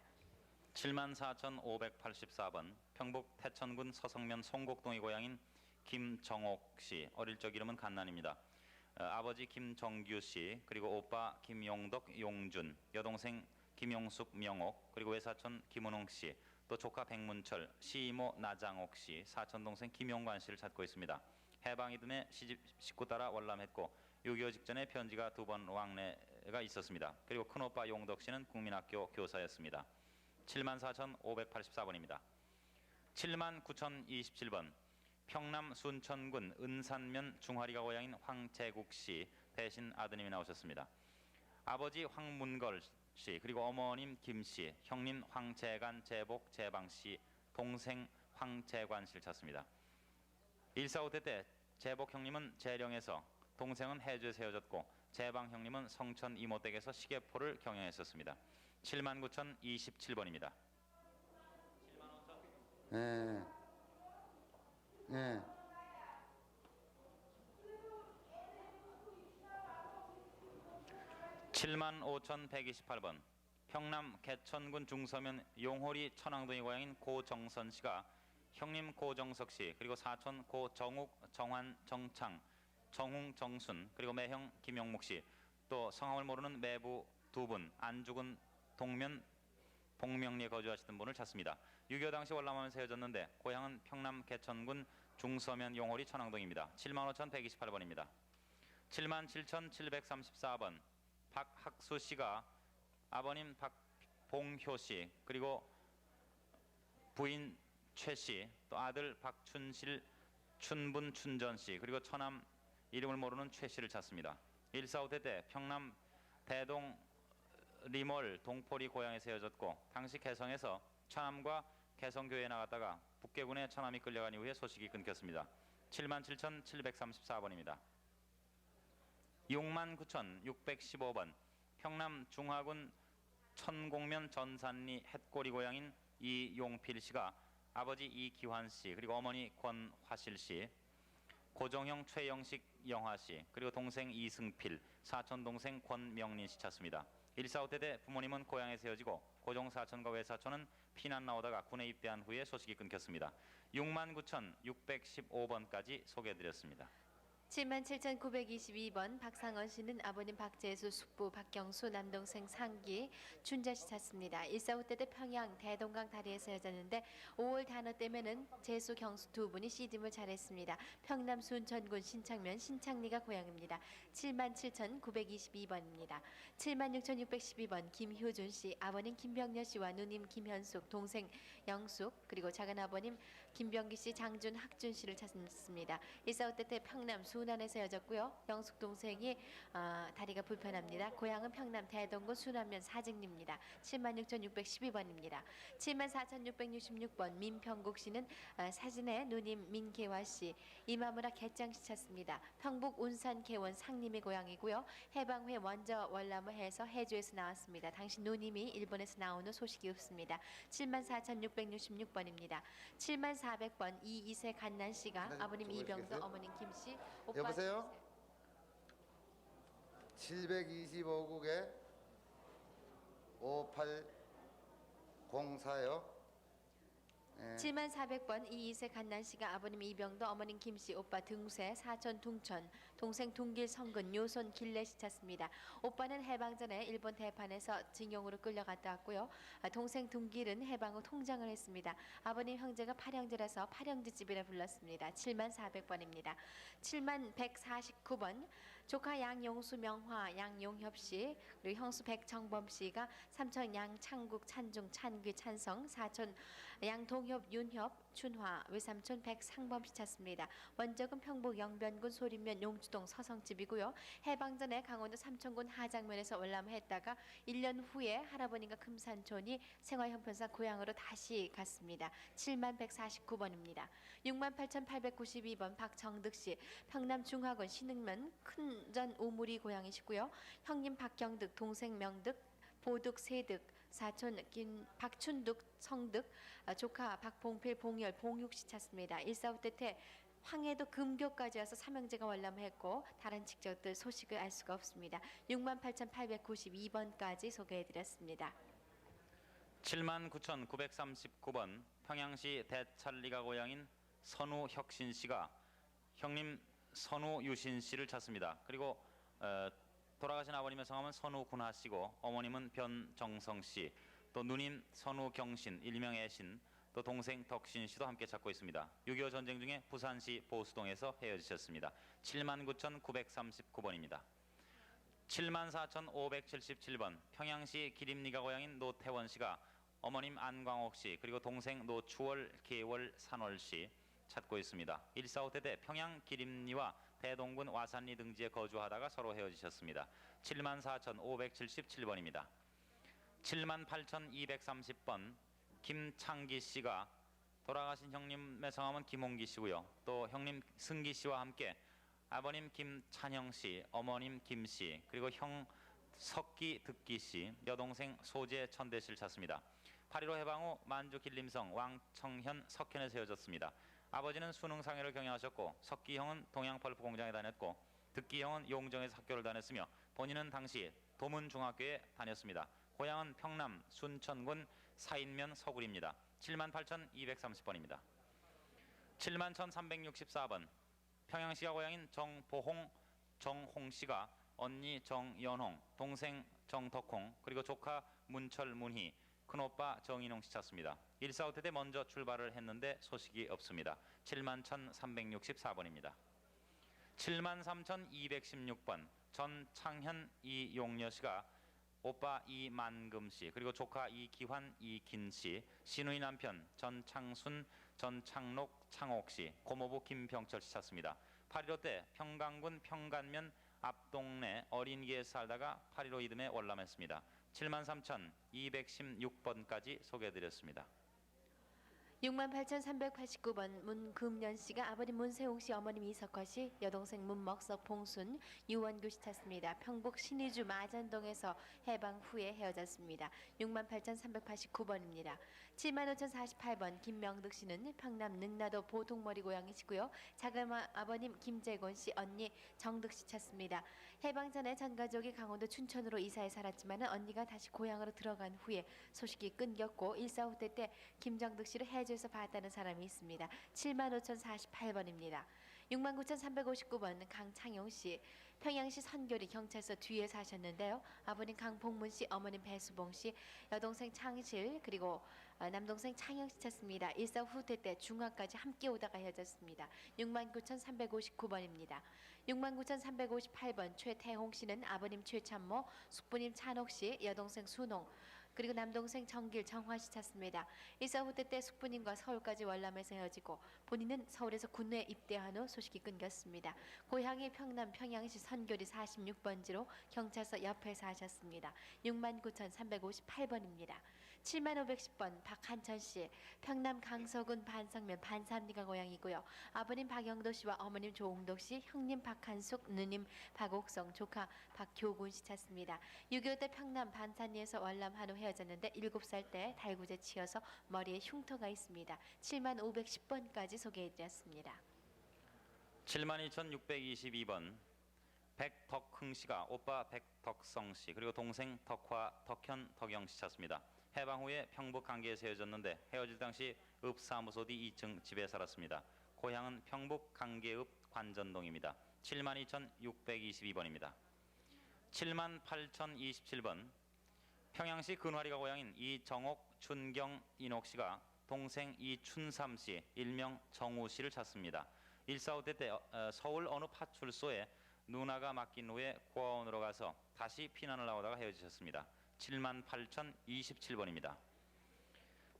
74,584번 평북 태천군 서성면 송곡동이 고향인 김정옥 씨, 어릴 적 이름은 간난입니다. 아버지 김정규 씨, 그리고 오빠 김용덕, 용준, 여동생 김용숙, 명옥, 그리고 외사촌 김은홍 씨, 또 조카 백문철, 시이모 나장옥 씨, 사촌 동생 김용관 씨를 찾고 있습니다. 해방 이듬해 시집 식구 따라 월남했고 6.25 직전에 편지가 2번 왕래가 있었습니다. 그리고 큰오빠 용덕 씨는 국민학교 교사였습니다. 74,584번입니다. 79,027번 평남 순천군 은산면 중화리가 고향인 황재국 씨 대신 아드님이 나오셨습니다. 아버지 황문걸 씨, 그리고 어머님 김 씨, 형님 황재간, 재복, 재방 씨, 동생 황재관 씨를 찾습니다. 1.45 때 재복 형님은 재령에서, 동생은 해주에서 헤어졌고 재방 형님은 성천 이모댁에서 시계포를 경영했었습니다. 79,027번입니다. 네. 네. 75,128번 평남 개천군 중서면 용호리 천왕동의 고향인 고정선 씨가 형님 고정석 씨, 그리고 사촌 고정욱, 정환, 정창, 정웅, 정순, 그리고 매형 김영목 씨, 또 성함을 모르는 매부 2분, 안죽은 동면 복명리에 거주하시던 분을 찾습니다. 6.25 당시 월남하면서 헤어졌는데 고향은 평남 개천군 중서면 용호리 천왕동입니다. 75,128번입니다. 77,734번 박학수 씨가 아버님 박봉효 씨, 그리고 부인 최 씨, 또 아들 박춘실, 춘분, 춘전 씨, 그리고 처남 이름을 모르는 최 씨를 찾습니다. 1.45 때 평남 대동 리몰 동포리 고향에서 헤어졌고 당시 개성에서 처남과 개성교회에 나갔다가 북계군에 처남이 끌려간 이후에 소식이 끊겼습니다. 77,734번입니다. 69,615번 평남 중화군 천공면 전산리 햇꼬리 고향인 이용필 씨가 아버지 이기환 씨, 그리고 어머니 권화실 씨, 고정형 최영식 영화 씨, 그리고 동생 이승필, 사촌 동생 권명린 씨 찾습니다. 1.45 때 부모님은 고향에서 헤어지고 고종 사촌과 외사촌은 피난 나오다가 군에 입대한 후에 소식이 끊겼습니다. 69,615번까지 소개해드렸습니다. 77,922번 박상원 씨는 아버님 박재수, 숙부 박경수, 남동생 상기, 춘자 씨 찾습니다. 145대 평양 대동강 다리에서 헤어졌는데 5월 단어 때문에는 재수, 경수 두 분이 씨름을 잘했습니다. 평남 순천군 신창면 신창리가 고향입니다. 77,922번입니다. 76,612번 김효준 씨, 아버님 김병렬 씨와 누님 김현숙, 동생 영숙, 그리고 작은 아버님 김병기 씨, 장준, 학준 씨를 찾습니다. 145대 평남 순안에서 헤어졌고요. 영숙 동생이 다리가 불편합니다. 고향은 평남 대동군 순안면 사직리입니다. 76,612번입니다. 74,666번 민평국 씨는 사진에 누님 민계화 씨, 이마무라 개짱 씨 찾습니다. 평북 운산 개원 상림의 고향이고요. 해방 후에 먼저 월남을 해서 해주에서 나왔습니다. 당시 누님이 일본에서 나온 후 소식이 없습니다. 74,666번입니다. 74,400번 이이세 간난 씨가 네, 아버님 좀 이병도, 보여주시겠어요? 어머님 김 씨, 오빠 여보세요? 725국에 5804요. 예. 74,400번 이이세 간난 씨가 아버님 이병도, 어머님 김 씨, 오빠 등쇠, 사촌 둥천, 동생 둥길 성근, 요손 길래 씨 찾습니다. 오빠는 해방 전에 일본 대판에서 징용으로 끌려갔다 왔고요. 동생 둥길은 해방 후 통장을 했습니다. 아버님 형제가 팔형제라서 팔형제집이라 불렀습니다. 74,400번입니다. 71,149번 조카 양용수, 명화, 양용협 씨, 그리고 형수 백정범 씨가 삼촌 양창국, 찬중, 찬귀, 찬성, 사촌 양동협, 윤협, 춘화, 외삼촌 백상범 씨 찾습니다. 원적은 평북 영변군 소림면 용주동 서성집이고요. 해방 전에 강원도 삼천군 하장면에서 월남했다가 1년 후에 할아버님과 금산촌이 생활형편상 고향으로 다시 갔습니다. 71,149번입니다. 68,892번 박정득 씨, 평남 중화군 신흥면 큰전 오무리 고향이시고요. 형님 박경득, 동생 명득, 보득, 세득, 사촌 박춘득, 성득, 조카 박봉필, 봉열, 봉육 씨 찾습니다. 145 때 황해도 금교까지 와서 삼형제가 월남했고 다른 직접들 소식을 알 수가 없습니다. 68,892번까지 소개해드렸습니다. 79,939번 평양시 대찰리가 고향인 선우혁신 씨가 형님 선우유신 씨를 찾습니다. 그리고 돌아가신 아버님의 성함은 선우군하 씨고 어머님은 변정성 씨, 또 누님 선우경신 일명 애신, 또 동생 덕신 씨도 함께 찾고 있습니다. 6.25 전쟁 중에 부산시 보수동에서 헤어지셨습니다. 79,939번입니다. 74,577번 평양시 기림리가 고향인 노태원 씨가 어머님 안광옥 씨, 그리고 동생 노추월, 계월, 산월 씨 찾고 있습니다. 145 대 평양 기림리와 대동군 와산리 등지에 거주하다가 서로 헤어지셨습니다. 74,577번입니다. 78,230번 김창기 씨가 돌아가신 형님의 성함은 김홍기 씨고요. 또 형님 승기 씨와 함께 아버님 김찬형 씨, 어머님 김 씨, 그리고 형 석기 득기 씨, 여동생 소재 천대 씨를 찾습니다. 8.15 해방 후 만주 길림성 왕청현 석현에서 헤어졌습니다. 아버지는 수능상해를 경영하셨고 석기 형은 동양펄프 공장에 다녔고 득기 형은 용정에서 학교를 다녔으며 본인은 당시 도문중학교에 다녔습니다. 고향은 평남 순천군 사인면 서구리입니다. 78,230번입니다. 71,364번 평양시가 고향인 정보홍, 정홍씨가 언니 정연홍, 동생 정덕홍, 그리고 조카 문철, 문희, 큰오빠 정인홍씨 찾습니다. 145 때 먼저 출발을 했는데 소식이 없습니다. 71,364번입니다. 73,216번 전창현, 이용여씨가 오빠 이만금씨, 그리고 조카 이기환, 이긴씨, 시누이 남편 전창순, 전창록, 창옥씨, 고모부 김병철씨 찾습니다. 8.15 때 평강군 평간면 앞동네 어린이에 살다가 8.15 이듬해 월남했습니다. 73,216번까지 소개해드렸습니다. 68,389번 문금년 씨가 아버님 문세웅 씨, 어머님 이석화 씨, 여동생 문먹석 봉순, 유원규 씨 찾습니다. 평북 신의주 마전동에서 해방 후에 헤어졌습니다. 68,389번입니다. 75,048번 김명득 씨는 평남 능라도 보통머리 고향이시고요. 작은 아버님 김재곤 씨, 언니 정득 씨 찾습니다. 해방 전에 전 가족이 강원도 춘천으로 이사해 살았지만 언니가 다시 고향으로 들어간 후에 소식이 끊겼고 1.4후 때 김정득 씨를 해주에서 봤다는 사람이 있습니다. 75,048번입니다. 69,359번 강창용 씨, 평양시 선교리 경찰서 뒤에 사셨는데요. 아버님 강봉문 씨, 어머님 배수봉 씨, 여동생 창실 그리고 남동생 창영 씨 찾습니다. 1.4후 때 중학까지 함께 오다가 헤어졌습니다. 69,359번입니다. 69,358번 최태홍 씨는 아버님 최참모, 숙부님 찬옥 씨, 여동생 순홍 그리고 남동생 정길 정화 씨 찾습니다. 1.4후 때 숙부님과 서울까지 월남에서 헤어지고 본인은 서울에서 군에 입대한 후 소식이 끊겼습니다. 고향이 평남 평양시 선교리 46번지로 경찰서 옆에 사셨습니다. 69,358번입니다. 7510번 박한천 씨, 평남 강서군 반성면 반삼리가 고향이고요. 아버님 박영도 씨와 어머님 조홍덕 씨, 형님 박한숙, 누님 박옥성, 조카 박교군 씨 찾습니다. 6.25 때 평남 반산리에서 월남 한 후 헤어졌는데 7살 때 달구제 치여서 머리에 흉터가 있습니다. 7510번까지 소개해드렸습니다. 72,622번 백덕흥 씨가 오빠 백덕성 씨 그리고 동생 덕화, 덕현, 덕영 씨 찾습니다. 해방 후에 평북 강계에서 헤어졌는데 헤어질 당시 읍사무소 뒤 2층 집에 살았습니다. 고향은 평북 강계읍 관전동입니다. 72,622번입니다. 78,027번 평양시 근화리가 고향인 이정옥, 춘경, 인옥 씨가 동생 이춘삼 씨, 일명 정우 씨를 찾습니다. 1.4후 때 서울 어느 파출소에 누나가 맡긴 후에 고아원으로 가서 다시 피난을 나오다가 헤어지셨습니다. 78,027번입니다.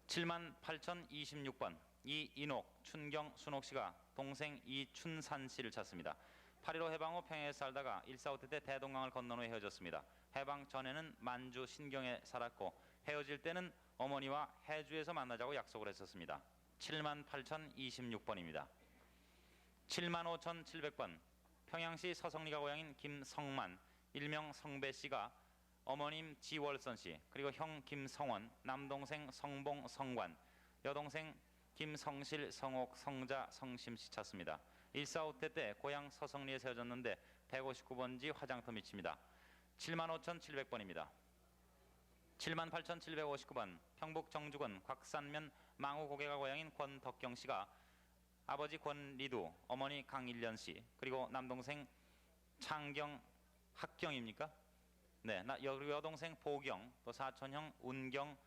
78,026번 이인옥, 춘경, 순옥 씨가 동생 이춘산 씨를 찾습니다. 8.15 해방 후 평양에 살다가 1.4후 때 대동강을 건넌 후에 헤어졌습니다. 해방 전에는 만주 신경에 살았고 헤어질 때는 어머니와 해주에서 만나자고 약속을 했었습니다. 78,026번입니다. 75,700번 평양시 서성리가 고향인 김성만, 일명 성배 씨가 어머님 지월선 씨, 그리고 형 김성원, 남동생 성봉, 성관, 여동생 김성실, 성옥, 성자, 성심 씨 찾습니다. 1.4후 때 고향 서성리에 세워졌는데 159번지 화장터 밑입니다. 75,700번입니다. 78,759번 평북 정주군 곽산면 망우고개가 고향인 권덕경 씨가 아버지 권리두, 어머니 강일련 씨, 그리고 남동생 창경, 학경입니까? 네, 여동생 보경, 또 사촌형 운경,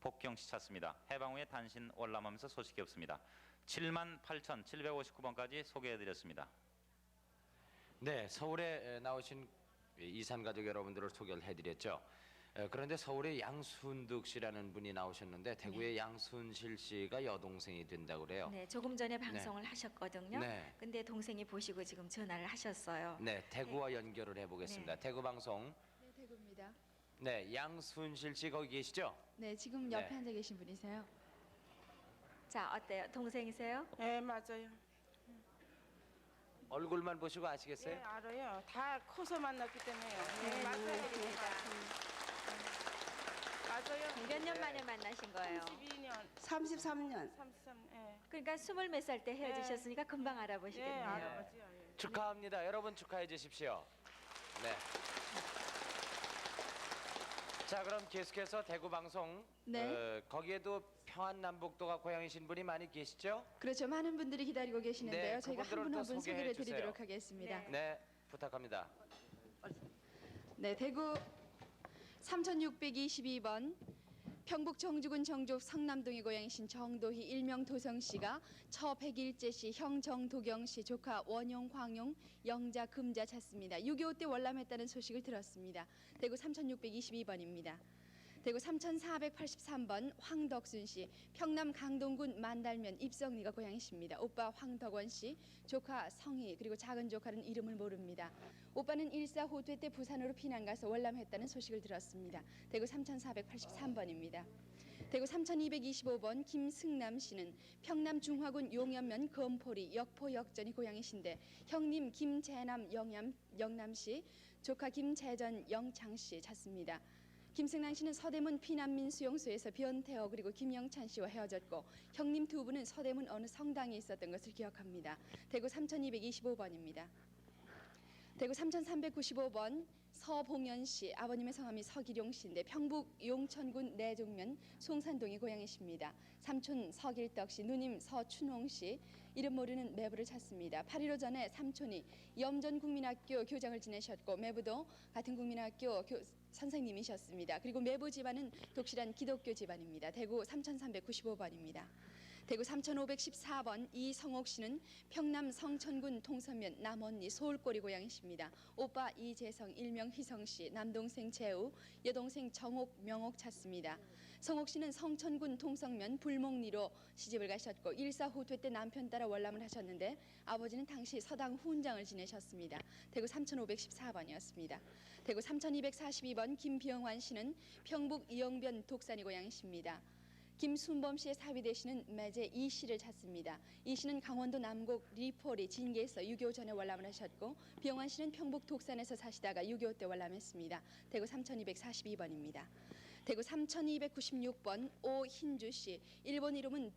복경 씨 찾습니다. 해방 후에 단신 월남하면서 소식이 없습니다. 78,759번까지 소개해드렸습니다. 네, 서울에 나오신 이산 가족 여러분들을 소개를 해드렸죠. 그런데 서울에 양순득 씨라는 분이 나오셨는데 대구의 양순실 씨가 여동생이 된다고 그래요. 네, 조금 전에 방송을 하셨거든요. 네. 근데 동생이 보시고 지금 전화를 하셨어요. 네, 대구와 연결을 해보겠습니다. 네. 대구 방송. 네, 대구입니다. 네, 양순실 씨 거기 계시죠? 네, 지금 옆에 네. 앉아 계신 분이세요. 자, 어때요? 동생이세요? 네, 맞아요. 얼굴만 보시고 아시겠어요? 네, 알아요. 다 커서 만났기 때문에요. 네, 맞아요. 맞아요. 몇 년 만에 만나신 거예요? 32년, 33년. 33, 예. 그러니까 24살 때 헤어지셨으니까 금방 예, 알아보시겠네요. 알아보죠. 예. 축하합니다. 여러분 축하해 주십시오. 네. 자, 그럼 계속해서 대구 방송. 네. 거기에도 평안남북도가 고향이신 분이 많이 계시죠? 그렇죠. 많은 분들이 기다리고 계시는데요. 네, 저희가 한 그분들을 분 한 또 분 소개해 소개를 주세요. 드리도록 하겠습니다. 네. 네, 부탁합니다. 네, 대구 3622번 평북 정주군 정족 성남동의 고향이신 정도희 일명 도성 씨가 처 백일제 씨, 형 정도경 씨, 조카 원용, 황용, 영자, 금자 찾습니다. 6.25 때 월남했다는 소식을 들었습니다. 대구 3622번입니다. 대구 3483번 황덕순 씨, 평남 강동군 만달면 입성리가 고향이십니다. 오빠 황덕원 씨, 조카 성희, 그리고 작은 조카는 이름을 모릅니다. 오빠는 1.4후 때 부산으로 피난 가서 월남했다는 소식을 들었습니다. 대구 3483번입니다. 대구 3225번 김승남 씨는 평남 중화군 용연면 검포리 역포 역전이 고향이신데 형님 김재남 영남 씨, 조카 김재전 영창 씨 찾습니다. 김승남 씨는 서대문 피난민 수용소에서 변태호 그리고 김영찬 씨와 헤어졌고 형님 두 분은 서대문 어느 성당에 있었던 것을 기억합니다. 대구 3225번입니다. 대구 3395번 서봉연 씨, 아버님의 성함이 서기룡 씨인데 평북 용천군 내종면 송산동이 고향이십니다. 삼촌 서길덕 씨, 누님 서춘홍 씨, 이름 모르는 매부를 찾습니다. 8.15 전에 삼촌이 염전국민학교 교장을 지내셨고 매부도 같은 국민학교 선생님이셨습니다. 그리고 매부 집안은 독실한 기독교 집안입니다. 대구 3395번입니다. 대구 3514번 이성옥 씨는 평남 성천군 통선면 남원리 소울꼬리 고향이십니다. 오빠 이재성 일명 희성 씨, 남동생 재우, 여동생 정옥 명옥 찾습니다. 성옥 씨는 성천군 통성면 불목리로 시집을 가셨고 일사후퇴 때 남편 따라 월남을 하셨는데 아버지는 당시 서당 후원장을 지내셨습니다. 대구 3514번이었습니다. 대구 3242번 김병환 씨는 평북 이영변 독산이 고향이십니다. 김순범 씨의 사위 되시는 매제 이 씨를 찾습니다. 이 씨는 강원도 남곡 리포리 진계에서 6.25 전에 월남을 하셨고 병환 씨는 평북 독산에서 사시다가 6.25 때 월남했습니다. 대구 3242번입니다. 대구 3296번 오힌주 씨, 일본 이름은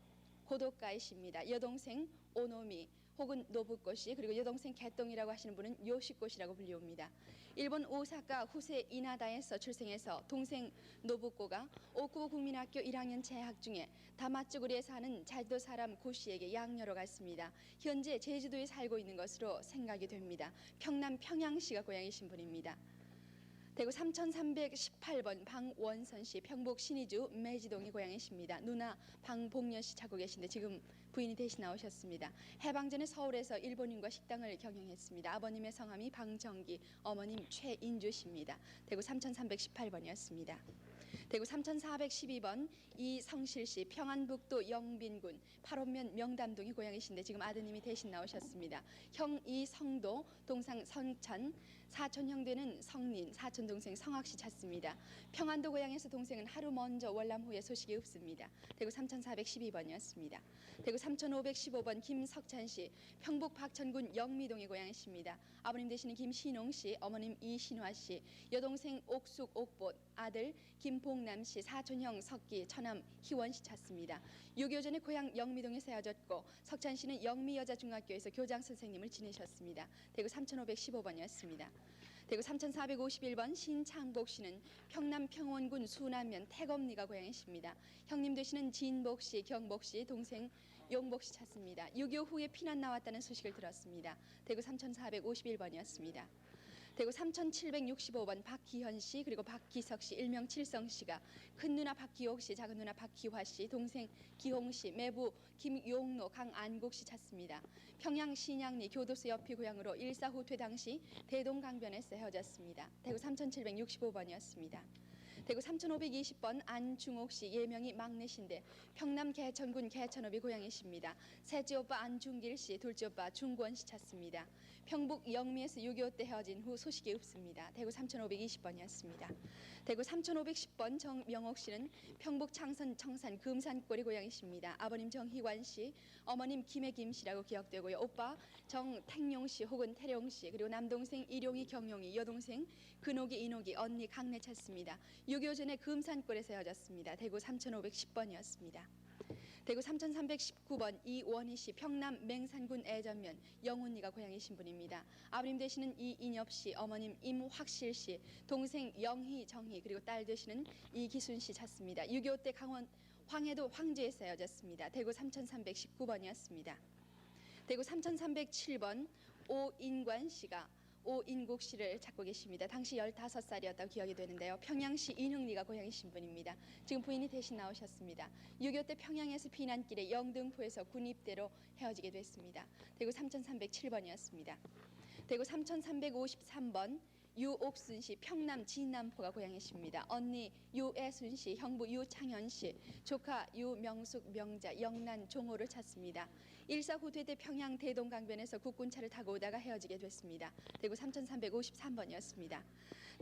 고도가이 씨입니다. 여동생 오노미 혹은 노부꼬 씨, 그리고 여동생 개똥이라고 하시는 분은 요시꼬 씨라고 불리웁니다. 일본 오사카 후세 이나다에서 출생해서 동생 노부꼬가 오쿠보 국민학교 1학년 재학 중에 다마쯔구리에 사는 제주도 사람 고 씨에게 양녀로 갔습니다. 현재 제주도에 살고 있는 것으로 생각이 됩니다. 평남 평양시가 고향이신 분입니다. 대구 3318번 방원선 씨, 평북 신의주 매지동이 고향이십니다. 누나 방봉연 씨 찾고 계신데 지금 부인이 대신 나오셨습니다. 해방 전에 서울에서 일본인과 식당을 경영했습니다. 아버님의 성함이 방정기, 어머님 최인주 씨입니다. 대구 3318번이었습니다. 대구 3412번 이성실 씨, 평안북도 영빈군 8호면 명담동이 고향이신데 지금 아드님이 대신 나오셨습니다. 형 이성도, 동상 성찬, 사촌 형되는 성린, 사촌 동생 성학 씨 찾습니다. 평안도 고향에서 동생은 하루 먼저 월남 후에 소식이 없습니다. 대구 3412번이었습니다. 대구 3515번 김석찬 씨, 평북 박천군 영미동이 고향이십니다. 아버님 되시는 김신홍 씨, 어머님 이신화 씨, 여동생 옥숙 옥봇, 아들 김봉남 씨, 사촌형 석기, 처남 희원 씨 찾습니다. 6.25 전에 고향 영미동에서 헤어졌고 석찬 씨는 영미여자중학교에서 교장 선생님을 지내셨습니다. 대구 3515번이었습니다. 대구 3451번 신창복 씨는 평남 평원군 수남면 태검리가 고향이십니다. 형님 되시는 진복 씨, 경복 씨, 동생 용복 씨 찾습니다. 6.25 후에 피난 나왔다는 소식을 들었습니다. 대구 3451번이었습니다. 대구 3765번 박기현 씨, 그리고 박기석 씨, 일명 칠성 씨가 큰 누나 박기옥 씨, 작은 누나 박기화 씨, 동생 기홍 씨, 매부 김용로, 강안국 씨 찾습니다. 평양 신양리 교도소 옆이 고향으로 일사후퇴 당시 대동강변에서 헤어졌습니다. 대구 3765번이었습니다. 대구 3520번 안중옥 씨, 예명이 막내신데 평남 개천군 개천읍이 고향이십니다. 셋째 오빠 안중길 씨, 둘째 오빠 중권 씨 찾습니다. 평북 영미에서 6.25 때 헤어진 후 소식이 없습니다. 대구 3520번이었습니다. 대구 3510번 정명옥 씨는 평북 창선 청산 금산골이 고향이십니다. 아버님 정희관 씨, 어머님 김혜김 씨라고 기억되고요. 오빠 정택용 씨 혹은 태룡 씨, 그리고 남동생 일용이 경용이, 여동생 근옥이 인옥이, 언니 강내 찾습니다. 6.25 전에 금산골에서 헤어졌습니다. 대구 3510번이었습니다. 대구 3319번 이원희 씨, 평남 맹산군 애전면 영훈리가 고향이신 분입니다. 아버님 되시는 이인엽 씨, 어머님 임확실 씨, 동생 영희, 정희, 그리고 딸 되시는 이기순 씨 찾습니다. 6.25 때 강원 황해도 황제에서 헤어졌습니다. 대구 3319번이었습니다. 대구 3307번 오인관 씨가 오인국 씨를 찾고 계십니다. 당시 15살이었다고 기억이 되는데요. 평양시 인흥리가 고향이신 분입니다. 지금 부인이 대신 나오셨습니다. 6.25 때 평양에서 피난길에 영등포에서 군입대로 헤어지게 됐습니다. 대구 3307번이었습니다. 대구 3353번 유옥순 씨, 평남 진남포가 고향이십니다. 언니 유애순 씨, 형부 유창현 씨, 조카 유명숙, 명자, 영란, 종호를 찾습니다. 일사후퇴 때 평양 대동강변에서 국군차를 타고 오다가 헤어지게 됐습니다. 대구 3353번이었습니다.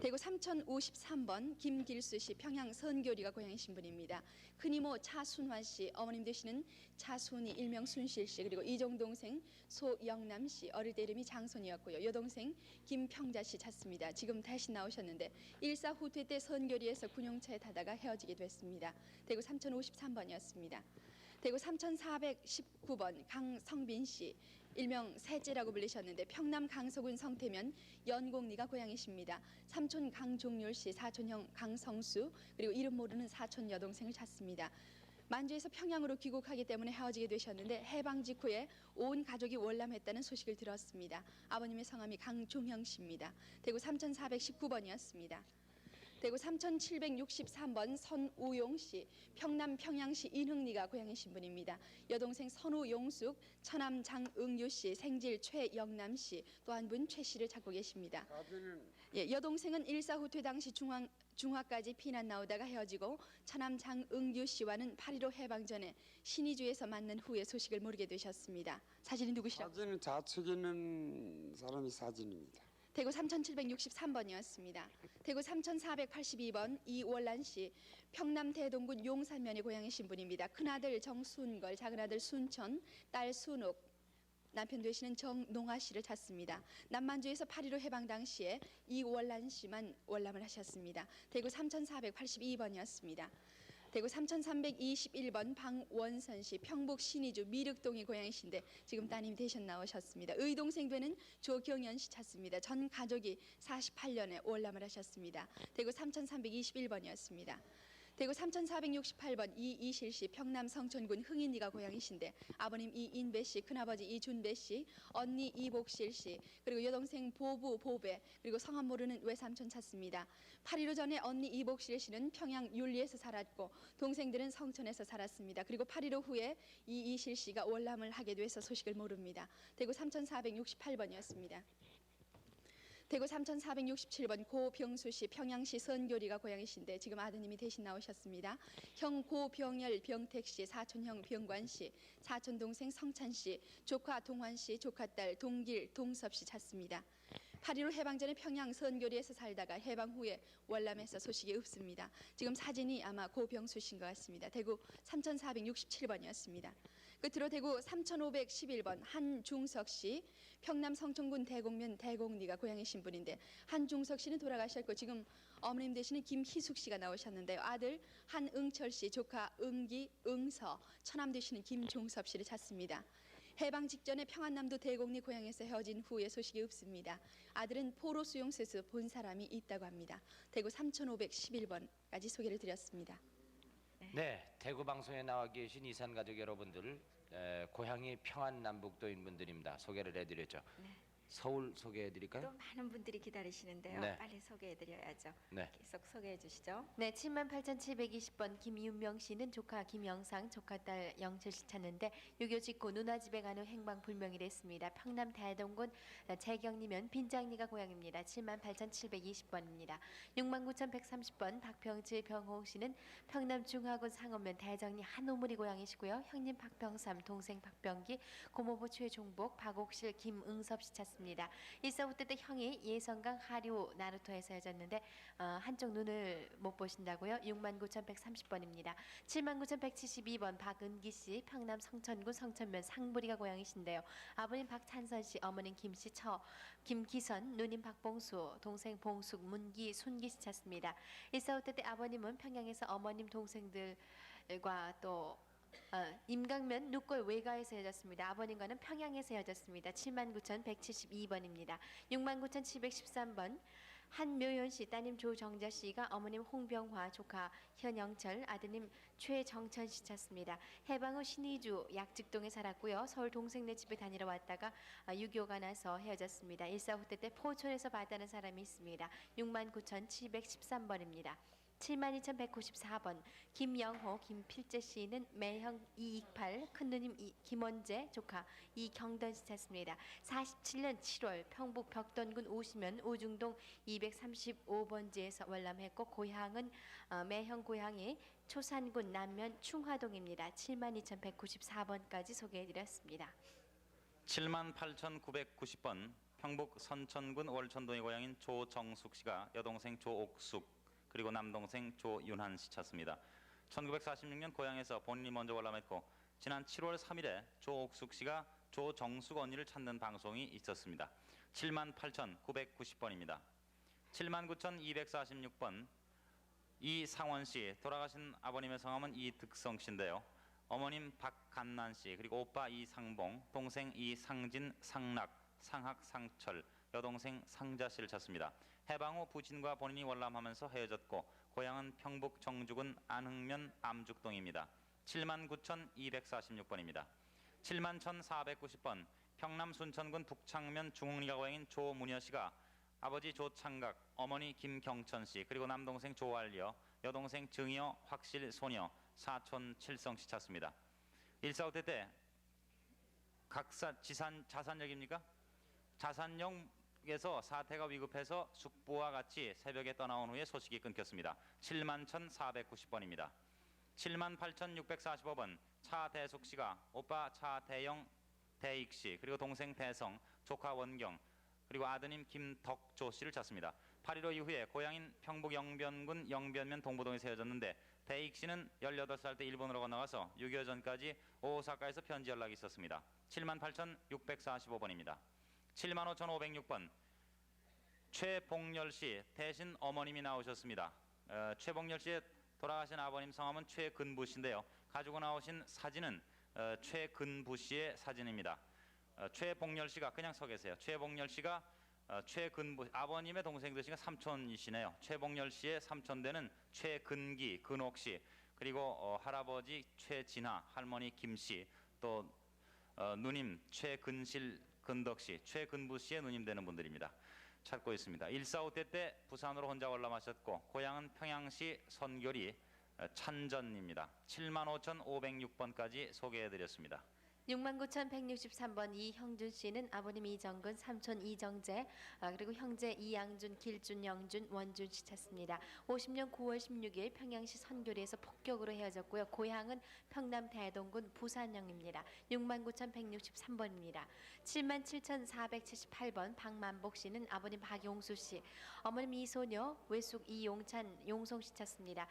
대구 3053번 김길수 씨 평양 선교리가 고향이신 분입니다. 큰이모 차순환 씨, 어머님 되시는 차순이 일명 순실 씨, 그리고 이종 동생 소영남 씨, 어릴 때 이름이 장손이었고요. 여동생 김평자 씨 찾습니다. 지금 다시 나오셨는데 일사 후퇴 때 선교리에서 군용차에 타다가 헤어지게 됐습니다. 대구 3053번이었습니다. 대구 3419번 강성빈 씨, 일명 셋째라고 불리셨는데 평남 강서군 성태면 연곡리가 고향이십니다. 삼촌 강종률 씨, 사촌형 강성수, 그리고 이름 모르는 사촌 여동생을 찾습니다. 만주에서 평양으로 귀국하기 때문에 헤어지게 되셨는데 해방 직후에 온 가족이 월남했다는 소식을 들었습니다. 아버님의 성함이 강종형 씨입니다. 대구 3419번이었습니다. 대구 3763번 선우용 씨, 평남 평양시 인흥리가 고향이신 분입니다. 여동생 선우용숙, 처남 장응유 씨, 생질 최영남 씨, 또 한 분 최 씨를 찾고 계십니다. 예, 여동생은 일사후퇴 당시 중화까지 피난 나오다가 헤어지고 처남 장응유 씨와는 8.15 해방 전에 신의주에서 만난 후에 소식을 모르게 되셨습니다. 사진이 누구시라고? 사진은 좌측에 있는 사람이 사진입니다. 대구 3763번이었습니다. 대구 3482번 이월란 씨, 평남 대동군 용산면의 고향이신 분입니다. 큰아들 정순걸, 작은아들 순천, 딸 순옥, 남편 되시는 정농아 씨를 찾습니다. 남만주에서 8.15 해방 당시에 이월란 씨만 월남을 하셨습니다. 대구 3482번이었습니다. 대구 3321번 방원선 씨, 평북 신의주 미륵동이 고향이신데 지금 따님이 되셔 나오셨습니다. 의동생 되는 조경연 씨 찾습니다. 전 가족이 48년에 월남을 하셨습니다. 대구 3321번이었습니다. 대구 3468번 이이실 씨, 평남 성천군 흥인리가 고향이신데 아버님 이인배 씨, 큰아버지 이준배 씨, 언니 이복실 씨, 그리고 여동생 보부 보배, 그리고 성함 모르는 외삼촌 찾습니다. 8.15 전에 언니 이복실 씨는 평양 율리에서 살았고 동생들은 성천에서 살았습니다. 그리고 8.15 후에 이이실 씨가 월남을 하게 돼서 소식을 모릅니다. 대구 3468번이었습니다. 대구 3467번 고병수 씨, 평양시 선교리가 고향이신데 지금 아드님이 대신 나오셨습니다. 형 고병열 병택 씨, 사촌형 병관 씨, 사촌 동생 성찬 씨, 조카 동환 씨, 조카딸 동길 동섭 씨 찾습니다. 8.15 해방 전에 평양 선교리에서 살다가 해방 후에 월남에서 소식이 없습니다. 지금 사진이 아마 고병수 씨인 것 같습니다. 대구 3467번이었습니다. 끝으로 대구 3511번 한중석 씨, 평남 성천군 대곡면 대곡리가 고향이신 분인데 한중석 씨는 돌아가셨고 지금 어머님 되시는 김희숙 씨가 나오셨는데요. 아들 한응철 씨, 조카 응기, 응서, 처남 되시는 김종섭 씨를 찾습니다. 해방 직전에 평안남도 대곡리 고향에서 헤어진 후에 소식이 없습니다. 아들은 포로 수용소에서 본 사람이 있다고 합니다. 대구 3511번까지 소개를 드렸습니다. 네, 대구 방송에 나와 계신 이산 가족 여러분들, 고향이 평안남북도인 분들입니다. 소개를 해드렸죠. 서울 소개해드릴까요? 또 많은 분들이 기다리시는데요. 네. 빨리 소개해드려야죠. 네. 계속 소개해 주시죠. 네, 78,720번 김윤명 씨는 조카 김영상, 조카딸 영철 씨 찾는데 유교 직후 누나 집에 가는 행방 불명이 됐습니다. 평남 대동군 재경리면 빈장리가 고향입니다. 78,720번입니다. 69,130번 박병칠 병홍 씨는 평남 중화군 상업면 대정리 한오물이 고향이시고요. 형님 박병삼, 동생 박병기, 고모부 최종복, 박옥실, 김응섭 씨 찾습니다. 일사후퇴 때 형이 예성강 하류 나루토에서 헤어졌는데 한쪽 눈을 못 보신다고요? 69,130번입니다. 79,172번 박은기 씨, 평남 성천군 성천면 상부리가 고향이신데요. 아버님 박찬선 씨, 어머님 김씨, 김기선, 누님 박봉수, 동생 봉숙, 문기, 순기 씨 찾습니다. 일사후퇴 때 아버님은 평양에서 어머님 동생들과 또 임강면 누골 외가에서 헤어졌습니다. 아버님과는 평양에서 헤어졌습니다. 79,172번입니다. 69,713번 한묘연 씨, 따님 조정자 씨가 어머님 홍병화, 조카 현영철, 아드님 최정천 씨 찾습니다. 해방 후 신의주 약직동에 살았고요. 서울 동생네 집에 다니러 왔다가 6.25가 나서 헤어졌습니다. 일사후퇴 때 포천에서 봤다는 사람이 있습니다. 69,713번입니다. 72,194번 김영호, 김필재 씨는 매형 이익팔, 큰누님 김원재, 조카 이경던 씨 찾습니다. 47년 7월 평북 벽던군 오시면 오중동 235번지에서 월남했고 고향은 매형 고향이 초산군 남면 충화동입니다. 72,194번까지 소개해드렸습니다. 78,990번 평북 선천군 월천동의 고향인 조정숙 씨가 여동생 조옥숙 그리고 남동생 조윤한 씨 찾습니다. 1946년 고향에서 본인이 먼저 월남했고 지난 7월 3일에 조옥숙 씨가 조정숙 언니를 찾는 방송이 있었습니다. 78,990번입니다. 79,246번 이상원 씨, 돌아가신 아버님의 성함은 이득성 씨인데요. 어머님 박간난 씨, 그리고 오빠 이상봉, 동생 이상진, 상락, 상학, 상철, 여동생 상자 씨를 찾습니다. 해방 후 부친과 본인이 월남하면서 헤어졌고 고향은 평북 정주군 안흥면 암죽동입니다. 79,246번입니다. 71,490번 평남 순천군 북창면 중흥리가 고향인 조문여 씨가 아버지 조창각, 어머니 김경천 씨, 그리고 남동생 조알려, 여동생 정여, 확실, 소녀, 사촌 칠성 씨 찾습니다. 145대 때 각사 자산역입니까? 자산역에서 사태가 위급해서 숙부와 같이 새벽에 떠나온 후에 소식이 끊겼습니다. 71,490번입니다. 78,645번 차대숙 씨가 오빠 차대영, 대익 씨, 그리고 동생 대성, 조카 원경, 그리고 아드님 김덕조 씨를 찾습니다. 8.15 이후에 고향인 평북 영변군 영변면 동부동에서 헤어졌는데 대익 씨는 18살 때 일본으로 건너가서 6.25 전까지 오사카에서 편지 연락이 있었습니다. 78,645번입니다. 75,506번 최봉열 씨 대신 어머님이 나오셨습니다. 최봉열 씨의 돌아가신 아버님 성함은 최근부 씨인데요. 가지고 나오신 사진은 최근부 씨의 사진입니다. 최봉열 씨가 그냥 서 계세요. 최봉열 씨가 최근부 아버님의 동생 되시니까 삼촌이시네요. 최봉열 씨의 삼촌되는 최근기, 근옥 씨, 그리고 할아버지 최진하, 할머니 김 씨, 또 누님 최근실, 근덕 씨, 최근부 씨의 누님 되는 분들입니다. 찾고 있습니다. 145대 때 부산으로 혼자 월남하셨고 고향은 평양시 선교리 찬전입니다. 75,506번까지 소개해드렸습니다. 69,163번 이형준 씨는 아버님 이정근, 삼촌 이정재, 그리고 형제 이양준, 길준, 영준, 원준 씨 찾습니다. 50년 9월 16일 평양시 선교리에서 폭격으로 헤어졌고요. 고향은 평남 대동군 부산영입니다. 69,163번입니다. 77,478번 박만복 씨는 아버님 박용수 씨, 어머님 이소녀, 외숙 이용찬, 용송 씨 찾습니다.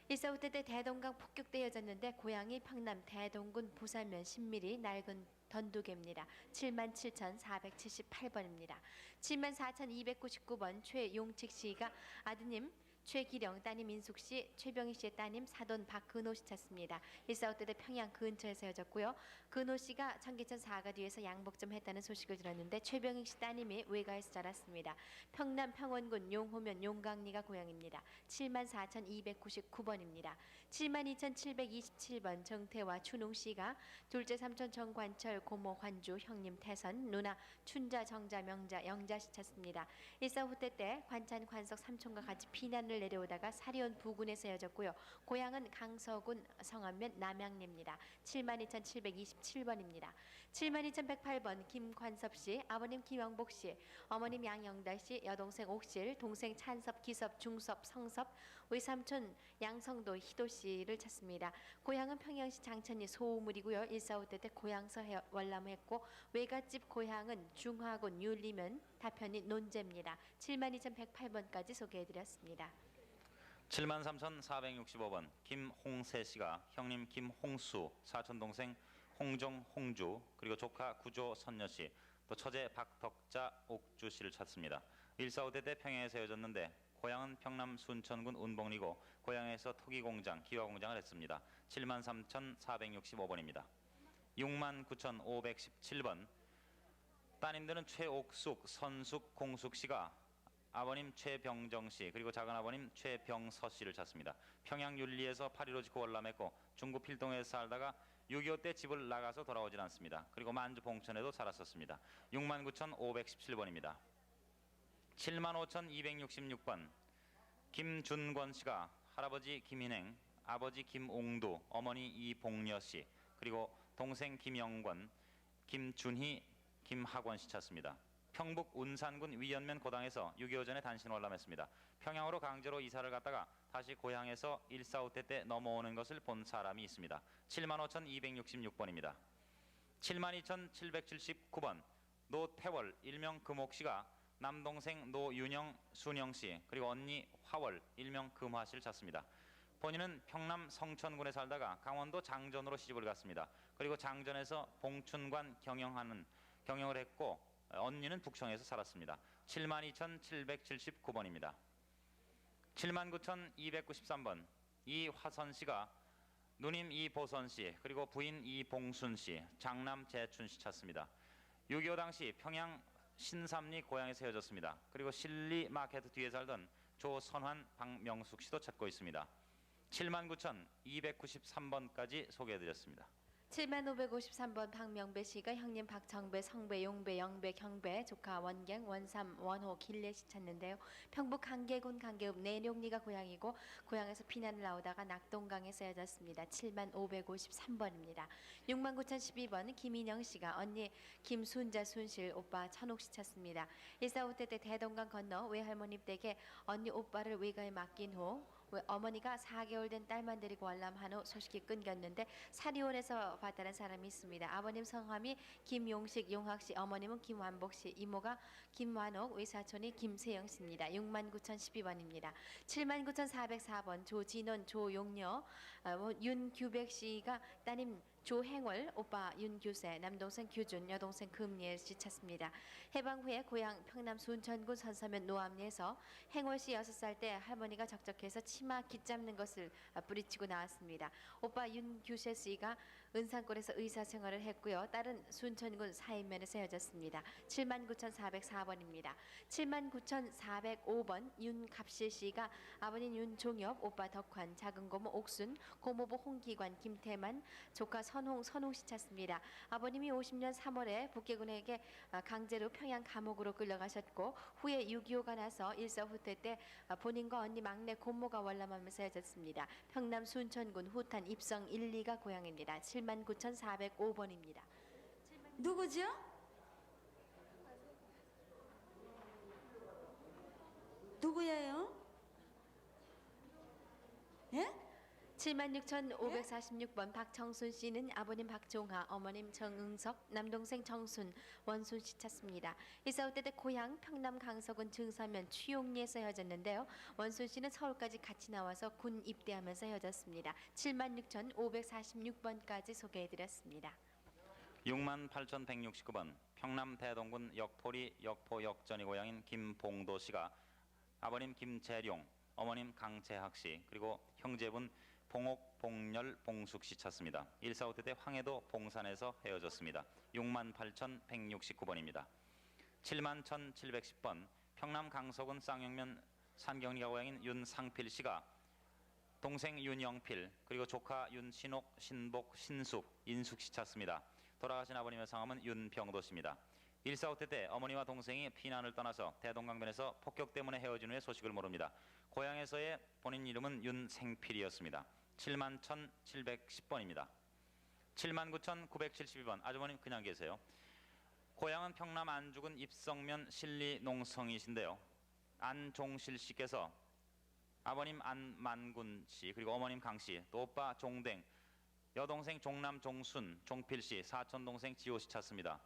145대 때 대동강 폭격돼 헤어졌는데 고향이 평남 대동군 부산면 신미리 낡은 던두개입니다. 77,478번입니다. 74,299번 최용칙 씨가 아드님 최기령, 따님 민숙 씨, 최병희 씨의 따님 사돈 박근호 씨 찾습니다. 145대 때 평양 근처에서 헤어졌고요. 근호 씨가 청계천 사가 뒤에서 양복 좀 했다는 소식을 들었는데 최병희 씨 따님이 외가에서 자랐습니다. 평남 평원군 용호면 용강리가 고향입니다. 74,299번입니다. 72,727번 정태와 춘웅 씨가 둘째 삼촌 정관철, 고모 환주, 형님 태선, 누나 춘자, 정자, 명자, 영자 씨 찾습니다. 145대 때 관찬 관석 삼촌과 같이 피난을 내려오다가 사리온 부군에서 헤어졌고요. 고향은 강서군 성안면 남양리입니다. 72,727번입니다. 72,108번 김관섭 씨, 아버님 김영복 씨, 어머님 양영달 씨, 여동생 옥실, 동생 찬섭, 기섭, 중섭, 성섭, 외삼촌 양성도 희도 씨를 찾습니다. 고향은 평양시 장천리 소우물이고요. 145대 때 고향서 월남했고 외갓집 고향은 중화군 율리면 다편이 논제입니다. 72,108번까지 소개해드렸습니다. 73,465번 김홍세 씨가 형님 김홍수, 사촌 동생 홍정, 홍주, 그리고 조카 구조 선녀 씨, 또 처제 박덕자, 옥주 씨를 찾습니다. 145대 때 평양에서 헤어졌는데 고향은 평남 순천군 운봉리고 고향에서 토기공장, 기와공장을 했습니다. 73,465번입니다. 69,517번 따님들은 최옥숙, 선숙, 공숙 씨가 아버님 최병정 씨, 그리고 작은아버님 최병서 씨를 찾습니다. 평양 윤리에서 8.15 직후 월남했고 중구 필동에서 살다가 6.25 때 집을 나가서 돌아오질 않습니다. 그리고 만주 봉천에도 살았었습니다. 69,517번입니다. 75,266번 김준권 씨가 할아버지 김인행, 아버지 김옹두, 어머니 이봉여 씨, 그리고 동생 김영권, 김준희, 김학원 씨 찾습니다. 평북 운산군 위연면 고당에서 6.25 전에 단신 월남했습니다. 평양으로 강제로 이사를 갔다가 다시 고향에서 145대 때 넘어오는 것을 본 사람이 있습니다. 75,266번입니다. 72,779번 노태월 일명 금옥 씨가 남동생 노윤영, 순영 씨 그리고 언니 화월 일명 금화 씨를 찾습니다. 본인은 평남 성천군에 살다가 강원도 장전으로 시집을 갔습니다. 그리고 장전에서 봉춘관 경영을 했고 언니는 북청에서 살았습니다. 72,779번입니다. 79,293번 이화선 씨가 누님 이보선 씨 그리고 부인 이봉순 씨, 장남 재춘 씨 찾습니다. 6.25 당시 평양 신삼리 고향에서 헤어졌습니다. 그리고 실리 마켓 뒤에 살던 조선환, 박명숙 씨도 찾고 있습니다. 79,293번까지 소개해드렸습니다. 7553번 박명배 씨가 형님 박정배, 성배, 용배, 영배, 경배, 조카 원경, 원삼, 원호, 길래 씨 찾는데요. 평북 강계군 강계읍 내룡리가 고향이고 고향에서 피난을 나오다가 낙동강에 쓰여졌습니다. 7553번입니다. 69,012번 김인영 씨가 언니 김순자, 순실, 오빠 천옥 씨 찾습니다. 145때 때 대동강 건너 외할머니 댁에 언니 오빠를 외가에 맡긴 후 어머니가 4개월 된 딸만 데리고 월남한 후 소식이 끊겼는데 사리원에서 봤다는 사람이 있습니다. 아버님 성함이 김용식, 용학씨, 어머님은 김완복씨, 이모가 김완옥, 외사촌이 김세영 씨입니다. 69,012번입니다. 79,404번 조진원, 조용녀, 윤규백 씨가 따님 조행월, 오빠 윤규세, 남동생 규준, 여동생 금예일 씨 찾습니다. 해방 후에 고향 평남 순천군 선서면 노암리에서 행월 씨 6살 때 할머니가 적적해서 치마 깃 잡는 것을 뿌리치고 나왔습니다. 오빠 윤규세 씨가 은산골에서 의사 생활을 했고요. 딸은 순천군 사인면에서 헤어졌습니다. 79,404번입니다. 79,405번 윤갑실 씨가 아버님 윤종엽, 오빠 덕환, 작은 고모 옥순, 고모부 홍기관, 김태만, 조카 선홍 씨 찾습니다. 아버님이 50년 3월에 북계군에게 강제로 평양 감옥으로 끌려가셨고 후에 6.25가 나서 일사후퇴 때 본인과 언니 막내 고모가 월남하면서 헤어졌습니다. 평남 순천군 후탄 입성 1, 2가 고향입니다. 79,405번입니다. 누구죠? 누구예요? 예? 76,546번 박청순 씨는 아버님 박종하, 어머님 정응석, 남동생 정순, 원순 씨 찾습니다. 일사후퇴 때 고향 평남 강서군 증서면 취용리에서 헤어졌는데요. 원순 씨는 서울까지 같이 나와서 군 입대하면서 헤어졌습니다. 76,546번까지 소개해드렸습니다. 68,169번 평남 대동군 역포리 역포 역전이 고향인 김봉도 씨가 아버님 김재룡, 어머님 강재학 씨 그리고 형제분 봉옥, 봉열, 봉숙 씨 찾습니다. 일사후퇴 때 황해도 봉산에서 헤어졌습니다. 68,169번입니다. 71,710번 평남 강서군 쌍용면 산경리가 고향인 윤상필 씨가 동생 윤영필 그리고 조카 윤신옥, 신복, 신숙, 인숙 씨 찾습니다. 돌아가신 아버님의 성함은 윤병도 씨입니다. 일사후퇴 때 어머니와 동생이 피난을 떠나서 대동강변에서 폭격 때문에 헤어진 후에 소식을 모릅니다. 고향에서의 본인 이름은 윤생필이었습니다. 71,710번입니다. 79,972번 아주머님 그냥 계세요. 고향은 평남 안주군 입성면 신리농성이신데요. 안종실 씨께서 아버님 안만군 씨 그리고 어머님 강 씨 또 오빠 종댕 여동생 종남 종순 종필 씨 사촌 동생 지호 씨 찾습니다.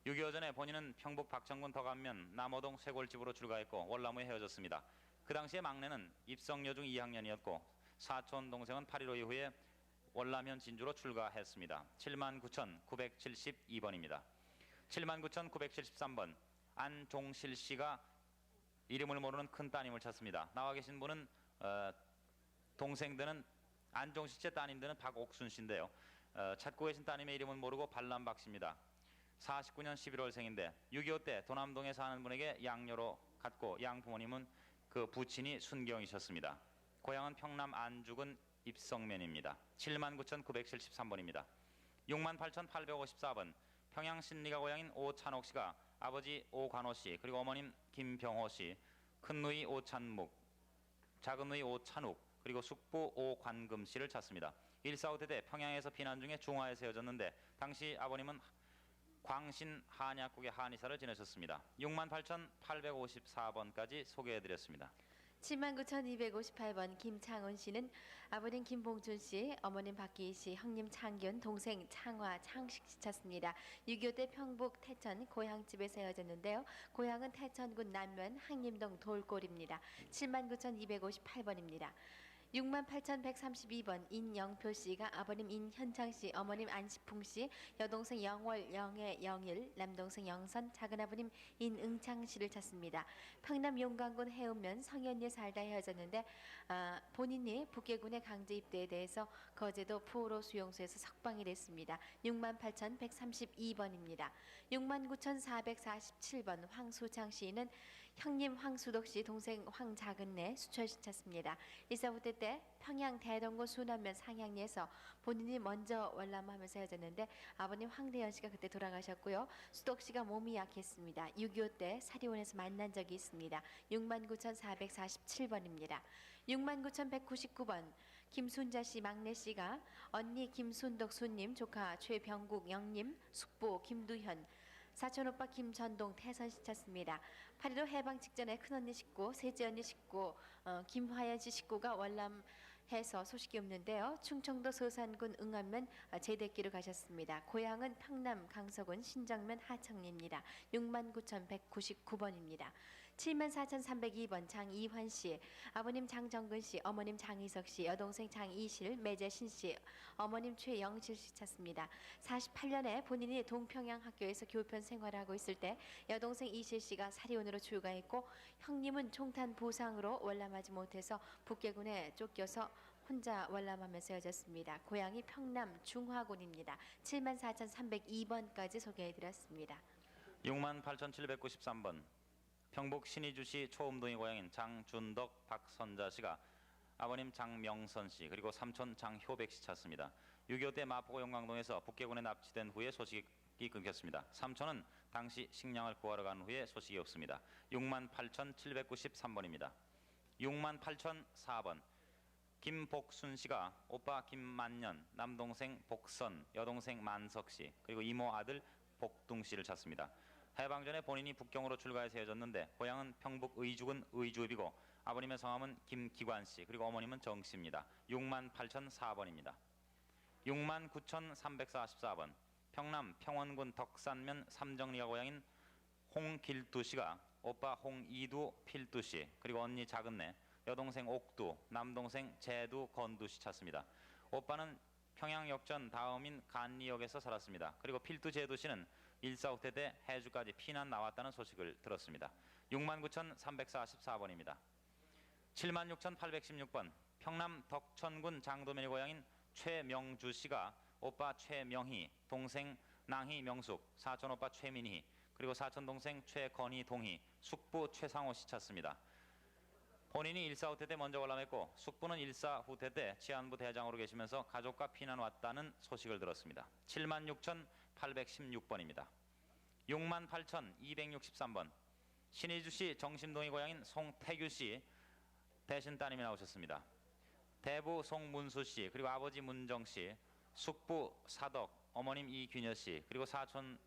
6.25 전에 본인은 평북 박천군 덕안면 남호동 쇄골집으로 출가했고 월남후에 헤어졌습니다. 그 당시에 막내는 입성여중 2학년이었고 사촌 동생은 8.15 이후에 월남현 진주로 출가했습니다. 79,972번입니다. 79,973번 안종실 씨가 이름을 모르는 큰 따님을 찾습니다. 나와 계신 분은 동생들은 안종실 씨의 따님들은 박옥순 씨인데요. 찾고 계신 따님의 이름은 모르고 발람박 씨입니다. 49년 11월생인데 6.25 때 도남동에 사는 분에게 양녀로 갔고 양 부모님은 그 부친이 순경이셨습니다. 고향은 평남 안주군 입성면입니다. 79,973번입니다. 68,854번 평양 신리가 고향인 오찬옥 씨가 아버지 오관호 씨 그리고 어머님 김병호 씨, 큰누이 오찬묵, 작은누이 오찬욱 그리고 숙부 오관금 씨를 찾습니다. 일사후퇴 때 평양에서 피난 중에 중화에서 헤어졌는데 당시 아버님은 광신 한약국의 한의사를 지내셨습니다. 68,854번까지 소개해드렸습니다. 79,258번 김창훈 씨는 아버님 김봉준 씨, 어머님 박기희 씨, 형님 창균, 동생 창화, 창식 씨 찾습니다. 6.25 때 평북 태천 고향집에 헤어졌는데요. 고향은 태천군 남면 항림동 돌골입니다. 79,258번입니다. 68,132번 인영표 씨가 아버님 인현창 씨, 어머님 안시풍 씨, 여동생 영월, 영애, 영일, 남동생 영선, 작은아버님 인응창 씨를 찾습니다. 평남 용강군 해운면 성현리에 살다 헤어졌는데 본인이 북계군의 강제 입대에 대해서 거제도 포로 수용소에서 석방이 됐습니다. 68,132번입니다. 69,447번 황수창 씨는 형님 황수덕 씨, 동생 황작은내 수철씨 찾습니다. 일사후퇴 때 평양 대동고 수남면 상향리에서 본인이 먼저 월남하면서 헤어졌는데 아버님 황대현 씨가 그때 돌아가셨고요. 수덕 씨가 몸이 약했습니다. 6.25 때 사리원에서 만난 적이 있습니다. 69,447번입니다. 69,199번 김순자 씨 막내 씨가 언니 김순덕 순님, 조카 최병국 영님, 숙부 김두현, 사촌 오빠 김전동 태선 씨 찾습니다. 8.15 해방 직전에 큰언니 식구, 셋째 언니 식구, 김화연 씨 식구가 월남해서 소식이 없는데요. 충청도 서산군 응암면 제대기로 가셨습니다. 고향은 평남 강서군 신정면 하청리입니다. 69,199번입니다. 74,302번 장이환 씨, 아버님 장정근 씨, 어머님 장희석 씨, 여동생 장이실, 매재신 씨, 어머님 최영실 씨 찾습니다. 48년에 본인이 동평양 학교에서 교편 생활을 하고 있을 때 여동생 이실 씨가 사리원으로 출가했고 형님은 총탄 부상으로 월남하지 못해서 북계군에 쫓겨서 혼자 월남하면서 헤어졌습니다. 고향이 평남 중화군입니다. 74,302번까지 소개해드렸습니다. 68,793번 평북 신의주시 초음동이 고향인 장준덕 박선자 씨가 아버님 장명선 씨 그리고 삼촌 장효백 씨 찾습니다. 6.25 때 마포구 용강동에서 북계군에 납치된 후에 소식이 끊겼습니다. 삼촌은 당시 식량을 구하러 간 후에 소식이 없습니다. 68,793번입니다. 68,004번 김복순 씨가 오빠 김만년, 남동생 복선, 여동생 만석 씨 그리고 이모 아들 복둥 씨를 찾습니다. 해방 전에 본인이 북경으로 출가해서 헤어졌는데 고향은 평북 의주군 의주읍이고 아버님의 성함은 김기관 씨 그리고 어머님은 정 씨입니다. 68,004번입니다. 69,344번 평남 평원군 덕산면 삼정리가 고향인 홍길두 씨가 오빠 홍이두 필두 씨 그리고 언니 작은내, 여동생 옥두, 남동생 제두 건두 씨 찾습니다. 오빠는 평양역전 다음인 간리역에서 살았습니다. 그리고 필두 제두 씨는 1.45 때 해주까지 피난 나왔다는 소식을 들었습니다. 69,344번입니다. 76,816번 평남 덕천군 장도면의 고향인 최명주 씨가 오빠 최명희, 동생 낭희 명숙, 사촌 오빠 최민희, 그리고 사촌 동생 최건희 동희, 숙부 최상호 씨 찾습니다. 본인이 1.45 때 먼저 월남했고 숙부는 1.4 때 치안부 대장으로 계시면서 가족과 피난 왔다는 소식을 들었습니다. 76,816번입니다. 68,263번 신의주시 정심동의 고향인 송태규 씨 대신 따님이 나오셨습니다. 대부 송문수 씨 그리고 아버지 문정 씨, 숙부 사덕, 어머님 이균여 씨 그리고 사촌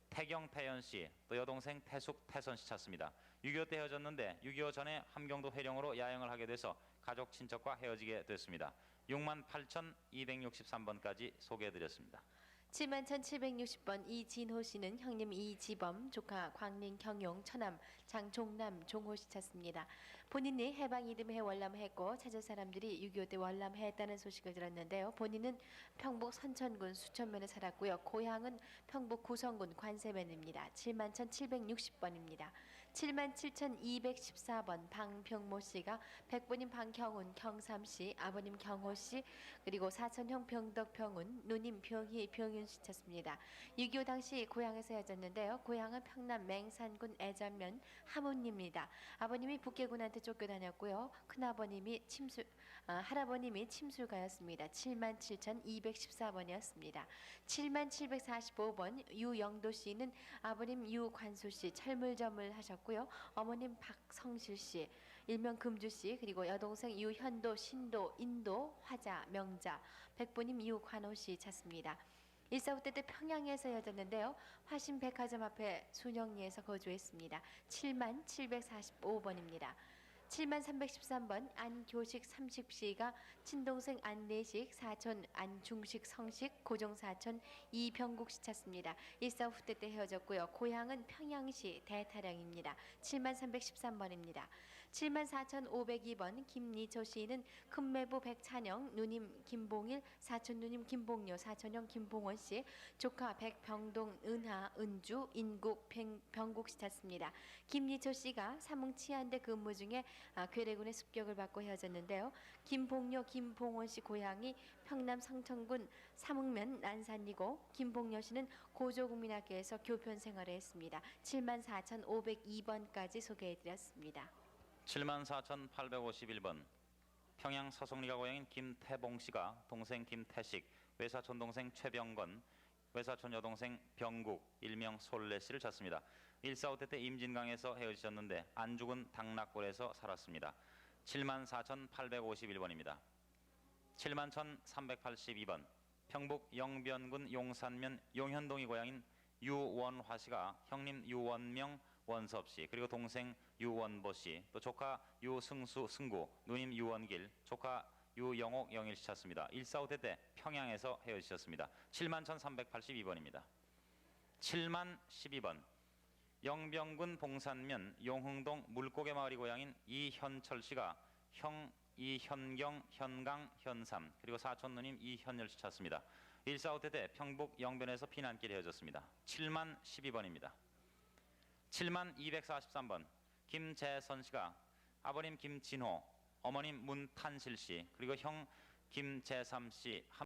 태경태연 씨, 또 여동생 태숙 태선 씨 찾습니다. 6.25 때 헤어졌는데 6.25 전에 함경도 회령으로 야영을 하게 돼서 가족 친척과 헤어지게 됐습니다. 68,263번까지 소개해드렸습니다. 71,760번 이진호 씨는 형님 이지범, 조카 광림, 경용, 처남, 장종남, 종호 씨 찾습니다. 본인이 해방 이듬해 월남했고 찾은 사람들이 6.25 때 월남했다는 소식을 들었는데요. 본인은 평북 선천군 수천면에 살았고요. 고향은 평북 구성군 관세면입니다. 71,760번입니다. 77,214번 방병모 씨가 백부님 방경훈, 경삼씨, 아버님 경호 씨, 그리고 사촌형 병덕 병훈, 누님 병희, 병윤 씨 찾습니다. 6.25 당시 고향에서 헤어졌는데요. 고향은 평남 맹산군 애전면 하문입니다. 아버님이 북계군한테 쫓겨다녔고요. 큰아버님이 할아버님이 침술가였습니다. 77,214번이었습니다. 77,745번 유영도 씨는 아버님 유관수 씨 철물점을 하셨고요. 어머님 박성실 씨, 일명 금주 씨, 그리고 여동생 유현도, 신도, 인도, 화자, 명자, 백부님 유관호 씨 찾습니다. 1.45 때 평양에서 헤어졌는데요. 화신백화점 앞에 순영리에서 거주했습니다. 77,745번입니다. 7만 313번 안교식 30씨가 친동생 안내식, 사촌 안중식 성식, 고종 사촌 이병국 씨 찾습니다. 일사 후퇴 때 헤어졌고요. 고향은 평양시 대타령입니다. 7만 313번입니다. 7만 4,502번 김리초 씨는 큰매부 백찬영, 누님 김봉일, 사촌 누님 김봉료, 사촌형 김봉원 씨, 조카 백병동, 은하, 은주, 인국, 병국 씨 찾습니다. 김리초 씨가 삼흥 치안대 근무 중에 괴뢰군의 습격을 받고 헤어졌는데요. 김봉료, 김봉원 씨 고향이 평남 성천군 삼흥면 난산이고 김봉료 씨는 고조국민학교에서 교편 생활을 했습니다. 7만 4,502번까지 소개해드렸습니다. 74,851번 평양 서송리가 고향인 김태봉 씨가 동생 김태식, 외사촌 동생 최병건, 외사촌 여동생 병국, 일명 솔레 씨를 찾습니다. 1.4.5태 때 임진강에서 헤어지셨는데 안죽은 당락골에서 살았습니다. 74,851번입니다. 71,382번 평북 영변군 용산면 용현동이 고향인 유원화 씨가 형님 유원명 원섭 씨, 그리고 동생 유원보 씨, 또 조카 유승수 승구, 누님 유원길, 조카 유영옥 영일 씨 찾습니다. 1.4.5태 때 평양에서 헤어지셨습니다. 71,382번입니다. 7만 12번 영병군 봉산면 용흥동 물고개 마을이 고향인 이현철 씨가 형 이현경, 현강, 현삼, 그리고 사촌 누님 이현열 씨 찾습니다. 1.4.5태 때 평북 영변에서 피난길에 헤어졌습니다. 7만 12번입니다. 7만 243번 김재선 씨가 아버님 김진호, 어머님 문탄실 씨, 그리고 형 김재삼 씨